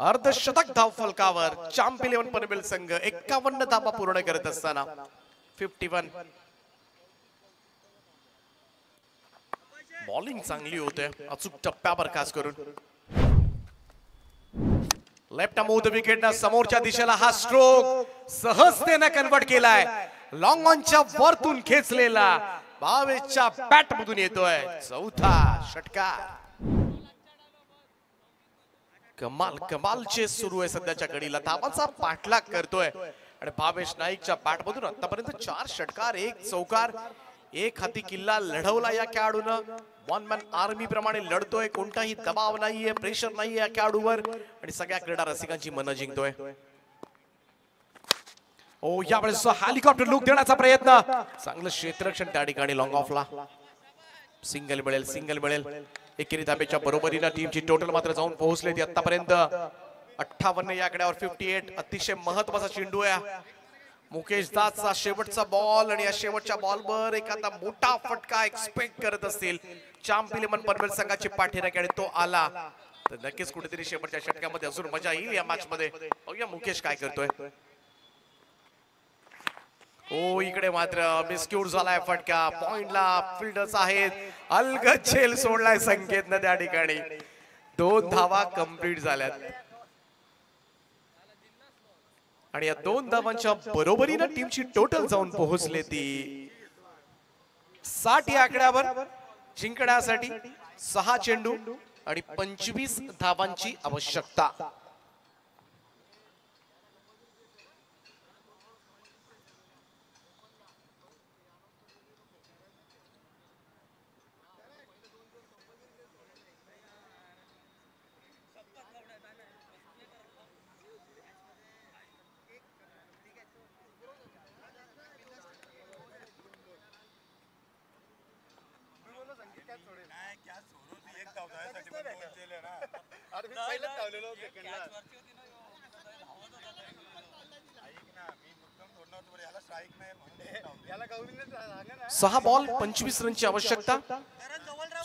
अर्धशतक धाव फलकावर. चॅम्प 11 पनवेल संघ 51 धावा पूर्ण करत असताना 51. बॉलिंग चांगली होते अचूक टप्प्यावर खास करून. लेफ्ट अमोद विकेटनं समोरच्या दिशेला हा स्ट्रोक सहजतेने कन्वर्ट केलाय. लॉंग ऑनच्या वरतून खेचलेला भावेशच्या बॅट मधून येतोय चौथा षटकार. कमालचे सुरू आहे सध्याच्या घडीला. धावांचा पाठलाग करतोय आणि भावेश नाईकच्या बॅट मधून आतापर्यंत 4 षटकार 1 चौकार. एक हाती किल्ला लढवला या खेळाडूनं. 1 मॅन आर्मी प्रमाणे लढतोय. कोणताही दबाव नाहीये, प्रेशर नाहीये या खेळाडूवर आणि सगळ्या क्रीडा रसिकांची मनं जिंकतोय. यावेळेस हेलिकॉप्टर लुक देण्याचा प्रयत्न. चांगलं क्षेत्ररक्षण त्या ठिकाणी. लॉंग ऑफला सिंगल मिळेल. एकेरी धाब्याच्या बरोबरीला टीमची टोटल मात्र जाऊन पोहोचले ती आतापर्यंत 58 या आकड्यावर 58. अतिशय महत्वाचा चेंडू आहे. मुकेश दासचा शेवटचा बॉल आणि या शेवटच्या बॉलवर एखादा मोठा फटका एक्सपेक्ट करत असतील चॅम्प 11 पनवेल संघाची पाठीराखी आणि तो आला तर नक्कीच कुठेतरी शेवटच्या षटकामध्ये अजून मजा येईल या मॅच मध्ये. बघूया मुकेश काय करतोय. इकडे मात्र मिसक्यूट झालाय फटका. पॉइंटला फिल्डर्स आहेत. अलगद झेल सोडलाय संकेतनं त्या ठिकाणी. 2 धावा कंप्लीट झाल्यात आणि या 2 धावांच्या बरोबरीनं टीमची टोटल जाऊन पोहोचले ती 60 या आकड्यावर. जिंकण्यासाठी 6 चेंडू आणि 25 धावांची आवश्यकता. सहा बॉल 25 रनची आवश्यकता.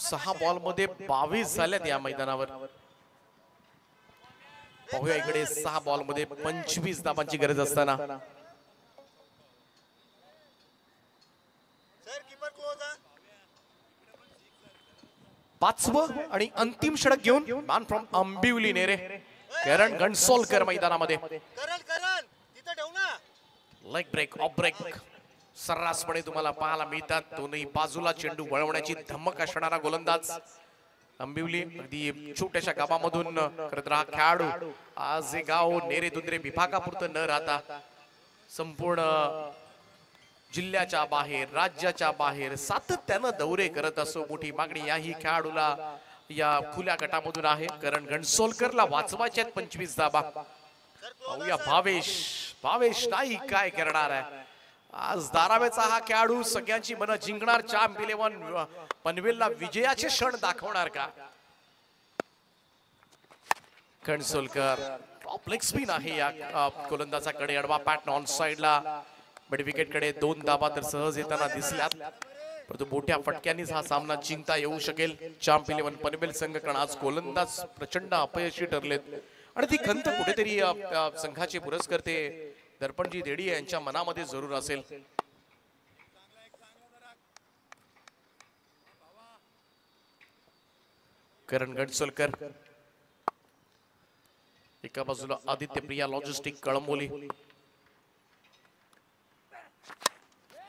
6 बॉल मध्ये 22 झाल्यात या मैदानावर. पाहूया इकडे 6 बॉल मध्ये 25 धावांची गरज असताना पाचवं आणि अंतिम षटक घेऊन मॅन फ्रॉम अंबिवली नेरे करण गणसोलकर मैदानामध्ये. करण करण तिथं ठेव ना. लेग ब्रेक ऑफ ब्रेक सर्रासपणे तुम्हाला पाहायला मिळतात. दोन्ही बाजूला चेंडू वळवण्याची धमक असणारा गोलंदाज अंबिवली अगदी छोट्याशा गावामधून करत राहा खेळाडू. आज हे गाव नेरे दुंद्रे विभागापुरतं न राहता संपूर्ण जिल्ह्याच्या बाहेर राज्याच्या बाहेर सातत्यानं दौरे करत असो. मोठी मागणी याही खेळाडूला या खुल्या गटामधून आहे. करण गणसोलकरला वाचवायचे 25 धाबा. पाहूया भावेश नाईक काय करणार आहे. आज धाराव्याचा हा खेळाडू सगळ्यांची मनं जिंकणार. चॅम्प 11 पनवेलला विजयाचे क्षण दाखवणार का. गणसोलकर टॉप लेग स्पिन आहे या गोलंदाजाकडे. अडवा पॅटर्न ऑन साइडला मिड विकेट कडे 2 धाबा तर सहज येताना दिसल्यात. परंतु मोठ्या फटक्यांनीच हा सामना जिंकता येऊ शकेल चॅम्प 11 पनवेल संघ. कारण आज गोलंदाज प्रचंड अपयशी ठरलेत आणि ती खंत कुठेतरी संघाचे पुरस्कर्ते दर्पणजी देडी यांच्या मनामध्ये जरूर असेल. करण गणसोलकर एका बाजूला आदित्य प्रिया लॉजिस्टिक कळंबोली.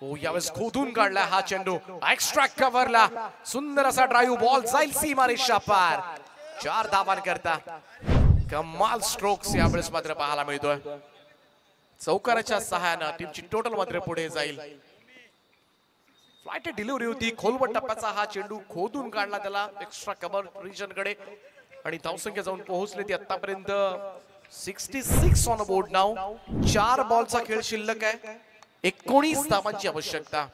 हो यावेळेस खोदून काढला हा चेंडू. एक्स्ट्रा कव्हरला सुंदर असा ड्राईव्ह बॉल जाईल सीमारेषा पार. 4 धावांकरता कमाल स्ट्रोक्स यावेळेस मात्र पाहायला मिळतोय. चौकाराच्या सहाय्यानं टीमची टोटल मात्र पुढे जाईल. फ्लाइट डिलिव्हरी होती. खोलवट टप्प्याचा हा चेंडू खोदून काढला त्याला एक्स्ट्रा कव्हर रिजन कडे आणि धावसंख्या जाऊन पोहोचले ती आतापर्यंत 66 ऑन बोर्ड नाव. 4 बॉलचा खेळ शिल्लक आहे. 19 धावांची आवश्यकता.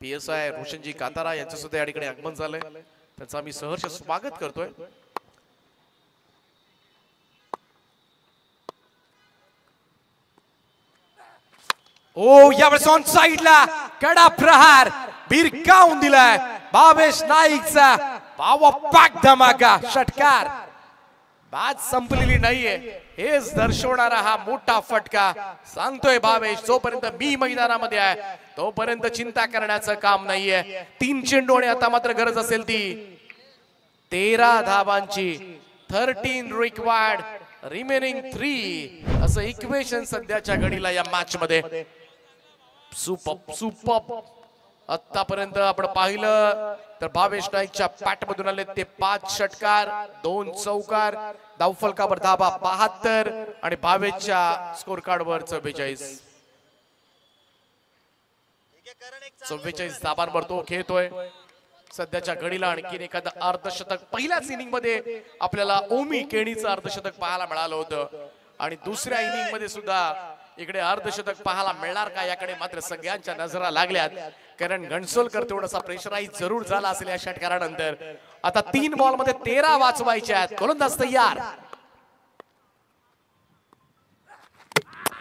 PSI रोशनजी कातारा यांचं सुद्धा या ठिकाणी आगमन झालंय. त्यांचं आम्ही सहर्ष स्वागत करतोय. ओ यावेळेस ऑन साइडला कडा प्रहार भिरकावून दिलाय भावेश नाईकचा. पावा पॅक धमाका षटकार. बाद संपलेली नाहीये हेच दर्शवणारा हा मोठा फटका. सांगतोय भावेश जोपर्यंत मी मैदानामध्ये आहे तोपर्यंत चिंता करण्याचं काम नाहीये. 3 चेंडू आणि आता मात्र गरज असेल ती 13 धावांची. 13 रिक्वायर्ड रिमेनिंग 3 असं इक्वेशन सध्याच्या घडीला या मॅच मध्ये. सुपर आतापर्यंत आपण पाहिलं तर भावेश नाईकच्या पॅट मधून आले ते 5 षटकार 2 चौकार. धावफलकावर धाबा 72 आणि भावेशच्या स्कोर कार्ड वर 44 धाबांवर तो खेळतोय. सध्याच्या घडीला आणखीन एखादं अर्धशतक पहिल्याच इनिंग मध्ये आपल्याला ओमी केणीचं अर्धशतक पाहायला मिळालं होतं आणि दुसऱ्या इनिंग मध्ये सुद्धा इकडे अर्धशतक पाहायला मिळणार का याकडे मात्र सगळ्यांच्या नजरा लागल्यात. कारण गणसोलकर थोडासा प्रेशराईज जरूर झाला असेल या षटकारानंतर. आता 3 बॉल मध्ये 13 वाचवायचे आहेत. गोलंदाज तयार.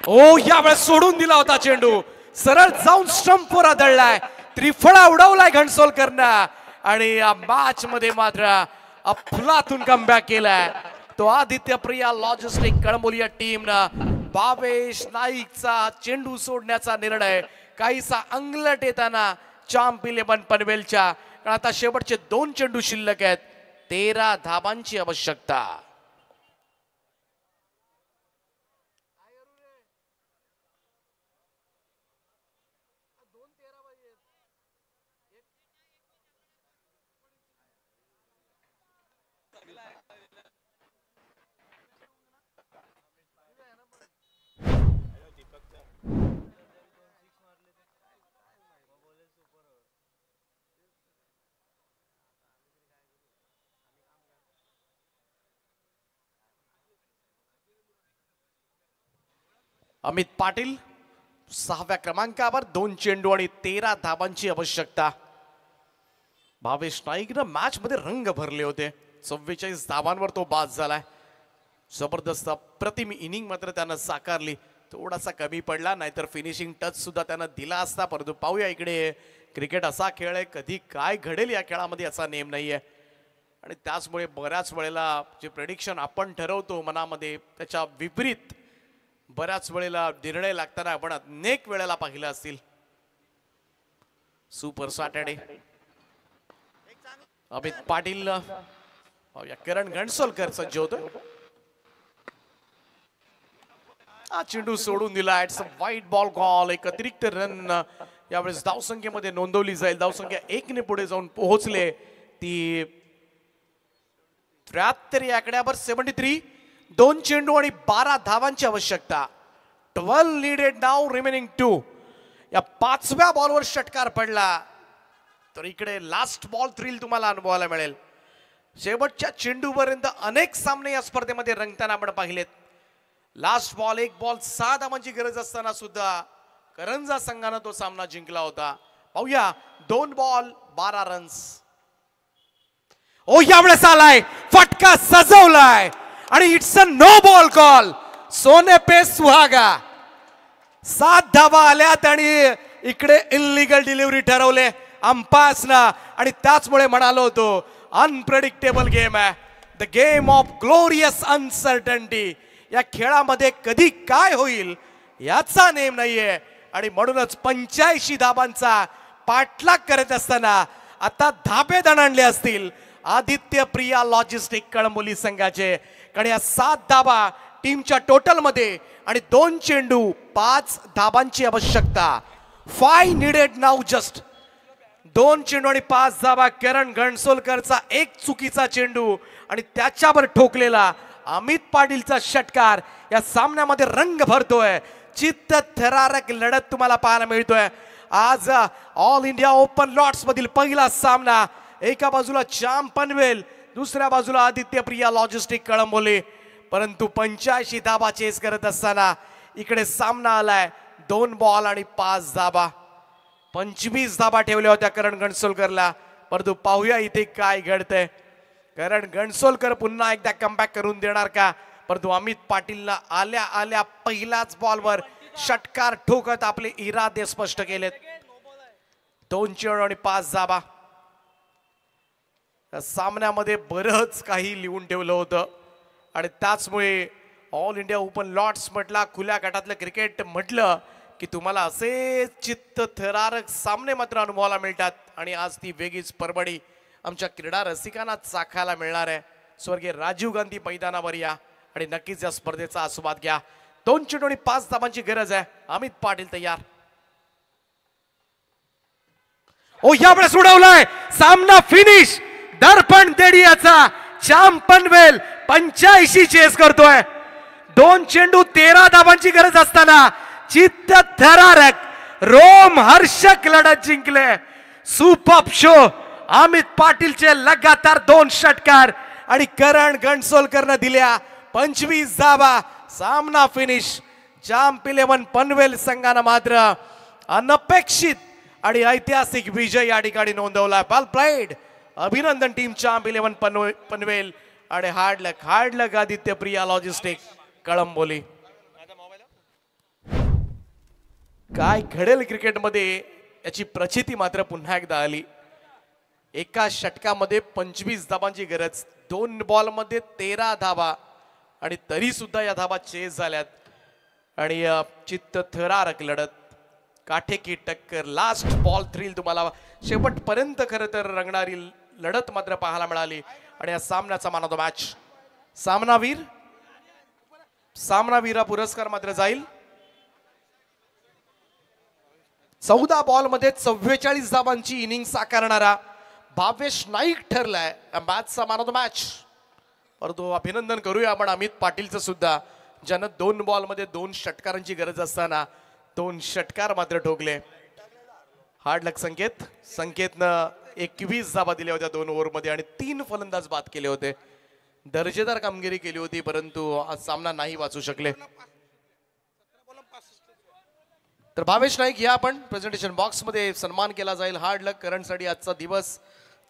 ओ यावेळेस सोडून दिला होता चेंडू. सरळ जाऊन स्टंपवर आदळलाय. त्रिफळा उडवलाय गणसोलकरनं आणि या मॅच मध्ये मात्र अफलातून कमबॅक केलाय तो आदित्य प्रिया लॉजिस्टिक कळंबोली टीमनं. भावेश नाईकचा चेंडू सोडण्याचा निर्णय काहीसा अंगलट येताना चॅम्प 11 पनवेलच्या. आता शेवटचे 2 चेंडू शिल्लक आहेत. 13 धाबांची आवश्यकता. अमित पाटील 6व्या क्रमांकावर 2 चेंडू आणि 13 धाबांची आवश्यकता. भावेश नाईकनं मॅच मध्ये रंग भरले होते. 44 धाबांवर तो बाद झालाय. जबरदस्त प्रतिम इनिंग मात्र त्यानं साकारली. थोडासा कमी पडला नाहीतर फिनिशिंग टच सुद्धा त्यानं दिला असता. परंतु पाहूया इकडे क्रिकेट असा खेळ आहे कधी काय घडेल या खेळामध्ये असा नेम नाहीये आणि त्याचमुळे बऱ्याच वेळेला जे प्रेडिक्शन आपण ठरवतो मनामध्ये त्याच्या विपरीत बऱ्याच वेळेला निर्णय लागताना आपण अनेक वेळेला पाहिलं असतील. सुपर सॅटर्डे अमित पाटील या किरण घणसोलकर सज्ज होतोय. हा चेंडू सोडून दिला. इट्स अ वाईट बॉल कॉल. एक अतिरिक्त रन यावेळेस धावसंख्येमध्ये नोंदवली जाईल. धावसंख्या 1 ने पुढे जाऊन पोहोचले. ती 73 या आकड्यावर 73. 2 चेंडू आणि 12 धावांची आवश्यकता. 12 नीडेड नाव रिमेनिंग 2. या 5व्या बॉलवर षटकार पडला तर इकडे लास्ट बॉल थ्रिल तुम्हाला अनुभवायला मिळेल. शेवटच्या चेंडूपर्यंत अनेक सामने या स्पर्धेमध्ये रंगताना आपण पाहिलेत. लास्ट बॉल 1 बॉल 6 धावांची गरज असताना सुद्धा करंजा संघानं तो सामना जिंकला होता. पाहूया 2 बॉल 12 रन्स. ओ यावेळेस आलाय फटका सजवलाय आणि it's a no ball call. सोने पे सुहागा. 7 धावा आल्यात आणि इकडे इल्लीगल डिलिव्हरी ठरवले अंपायर्सना आणि त्याचमुळे म्हणालो होतो अनप्रेडिक्टेबल गेम आहे. The game of glorious uncertainty. या खेळामध्ये कधी काय होईल याचा नेम नाहीये आणि म्हणूनच 85 धाबांचा पाठलाग करत असताना आता धाबे दणाणले असतील आदित्य प्रिया लॉजिस्टिक कळंबोली संघाचे. कारण या 7 धाबा टीमच्या टोटल मध्ये आणि 2 चेंडू 5 धाबांची आवश्यकता. 5 नीडेड नाऊ जस्ट. 2 चेंडू आणि 5 धाबा. किरण घणसोलकरचा एक चुकीचा चेंडू आणि त्याच्यावर ठोकलेला अमित पाटीलचा षटकार या सामन्यामध्ये रंग भरतोय. चित्त थरारक लढत तुम्हाला पाहायला मिळतोय. आज ऑल इंडिया ओपन लॉट्स मधील पहिला सामना. एका बाजूला चाम पनवेल, दुसऱ्या बाजूला आदित्य प्रिया लॉजिस्टिक कळंबोली. परंतु 85 धाबा चेस करत असताना इकडे सामना आलाय 2 बॉल आणि 5 धाबा. 25 धाबा ठेवल्या होत्या करण घणसोलकरला. परंतु पाहूया इथे काय घडतंय. करण घणसोलकर पुन्हा एकदा कमबॅक करून देणार का. परंतु अमित पाटीलला आल्या आल्या पहिल्याच बॉलवर षटकार ठोकत आपले इरादे स्पष्ट केलेत. 2 चेंडू आणि 5 धाबा. सामन्यामध्ये बरंच काही लिहून ठेवलं होतं आणि त्याचमुळे ऑल इंडिया ओपन लॉट्स म्हटला, खुल्या गटातलं क्रिकेट म्हटलं की तुम्हाला असे चित्त थरारक सामने मात्र अनुभवायला मिळतात. आणि आज ती वेगळीच परभणी आमच्या क्रीडा रसिकांना चाखायला मिळणार आहे. स्वर्गीय राजीव गांधी मैदानावर या आणि नक्कीच या स्पर्धेचा आस्वाद घ्या. 2 चेंडू आणि 5 धाबांची गरज आहे. अमित पाटील तयार. ओ यावेळेस उडवलाय. सामना फिनिश. दर्पण देडियाचा चाम पनवेल 85 चेस करतोय. 2 चेंडू 13 धाबांची गरज असताना चित्त थरारक रोम हर्षक लढत जिंकले. Super show. अमित पाटीलचे लगातार 2 षटकार आणि करण घणसोलकरनं दिल्या 25 धाबा. सामना फिनिश. चाम्प 11 पनवेल संघानं मात्र अनपेक्षित आणि ऐतिहासिक विजय या ठिकाणी नोंदवला. वेल प्लेड. अभिनंदन टीम चाम्प 11 पनवेल आणि हार्ड लक आदित्य प्रिया लॉजिस्टिक कळंबोली. काय घडेल क्रिकेटमध्ये याची प्रचिती मात्र पुन्हा एकदा आली. एका षटकामध्ये 25 धाबांची गरज. 2 बॉलमध्ये 13 धाबा आणि तरी सुद्धा या धाबा चेस झाल्यात आणि चित्त थरारक लढत. काठेकी टक्कर. लास्ट बॉल थ्रिल तुम्हाला शेवटपर्यंत खरं तर रंगणारी लढत मात्र पाहायला मिळाली. आणि या सामन्याचा मॅन ऑफ द मॅच सामनावीर पुरस्कार मात्र जाईल. 14 बॉल मध्ये 44 धावांची इनिंग साकारणारा भावेश नाईक ठरलाय मॅचचा मॅन ऑफ द मॅच. परंतु अभिनंदन करूया आपण अमित पाटीलचं सुद्धा, ज्यानं 2 बॉल मध्ये 2 षटकारांची गरज असताना 2 षटकार मात्र ठोकले. हार्ड लक संकेतनं 21 धाबा दिल्या होत्या 2 ओव्हरमध्ये आणि 3 फलंदाज बाद केले होते. दर्जेदार कामगिरी केली होती परंतु आज सामना नाही वाचू शकले. तर भावेश नाईक या आपण प्रेझेंटेशन बॉक्स मध्ये सन्मान केला जाईल. हार्ड लक. करणसाठी आजचा दिवस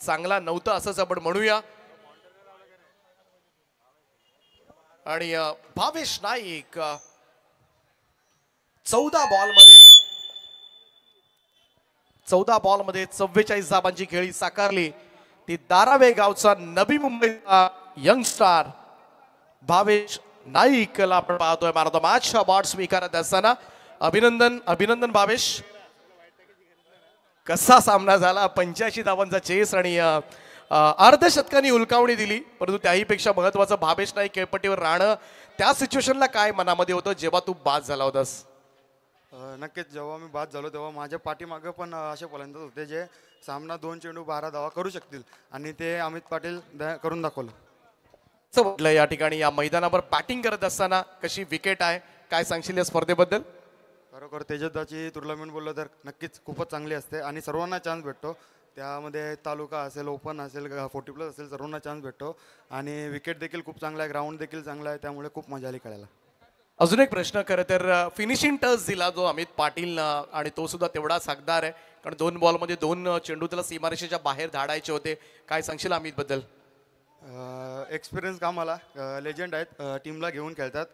चांगला नव्हता असंच आपण म्हणूया. आणि भावेश नाईक 14 बॉल मध्ये 44 धाबांची खेळी साकारली. ती दारावे गावचा नवी मुंबईचा यंगस्टार भावेश नाईकला आपण पाहतोय man of the match award स्वीकारत असताना. अभिनंदन भावेश. कसा सामना झाला. 85 धावांचा चेस आणि अर्धशतकानी उलकावणी दिली, परंतु त्याहीपेक्षा महत्वाचं भावेश नाईक खेळपट्टीवर राहणं, त्या सिच्युएशनला काय मनामध्ये होतं जेव्हा तू बाद झाला होतास? नक्कीच जेव्हा मी बाद झालो तेव्हा माझ्या पाठीमागं पण असे फलंदाज होते जे सामना 2 चेंडू 12 धावा करू शकतील आणि ते अमित पाटील करून दाखवलं. असं म्हटलं या ठिकाणी या मैदानावर बॅटिंग करत असताना कशी विकेट आहे, काय सांगशील या स्पर्धेबद्दल? खरोखर तेजसदाची टुर्नामेंट बोललं तर नक्कीच खूपच चांगली असते आणि सर्वांना चान्स भेटतो. त्यामध्ये तालुका असेल, ओपन असेल, 40+ असेल, सर्वांना चान्स भेटतो आणि विकेट देखील खूप चांगला आहे, ग्राउंड देखील चांगला आहे, त्यामुळे खूप मजा आली खेळायला. अजून एक प्रश्न, खरं तर फिनिशिंग टच दिला जो अमित पाटील आणि तो सुद्धा तेवढाच हकदार आहे, कारण 2 बॉलमध्ये 2 चेंडू त्याला सीमारेषेच्या बाहेर धाडायचे होते. काय सांगशील अमित बद्दल? एक्सपिरियन्स कामाला लेजंड आहेत, टीमला घेऊन खेळतात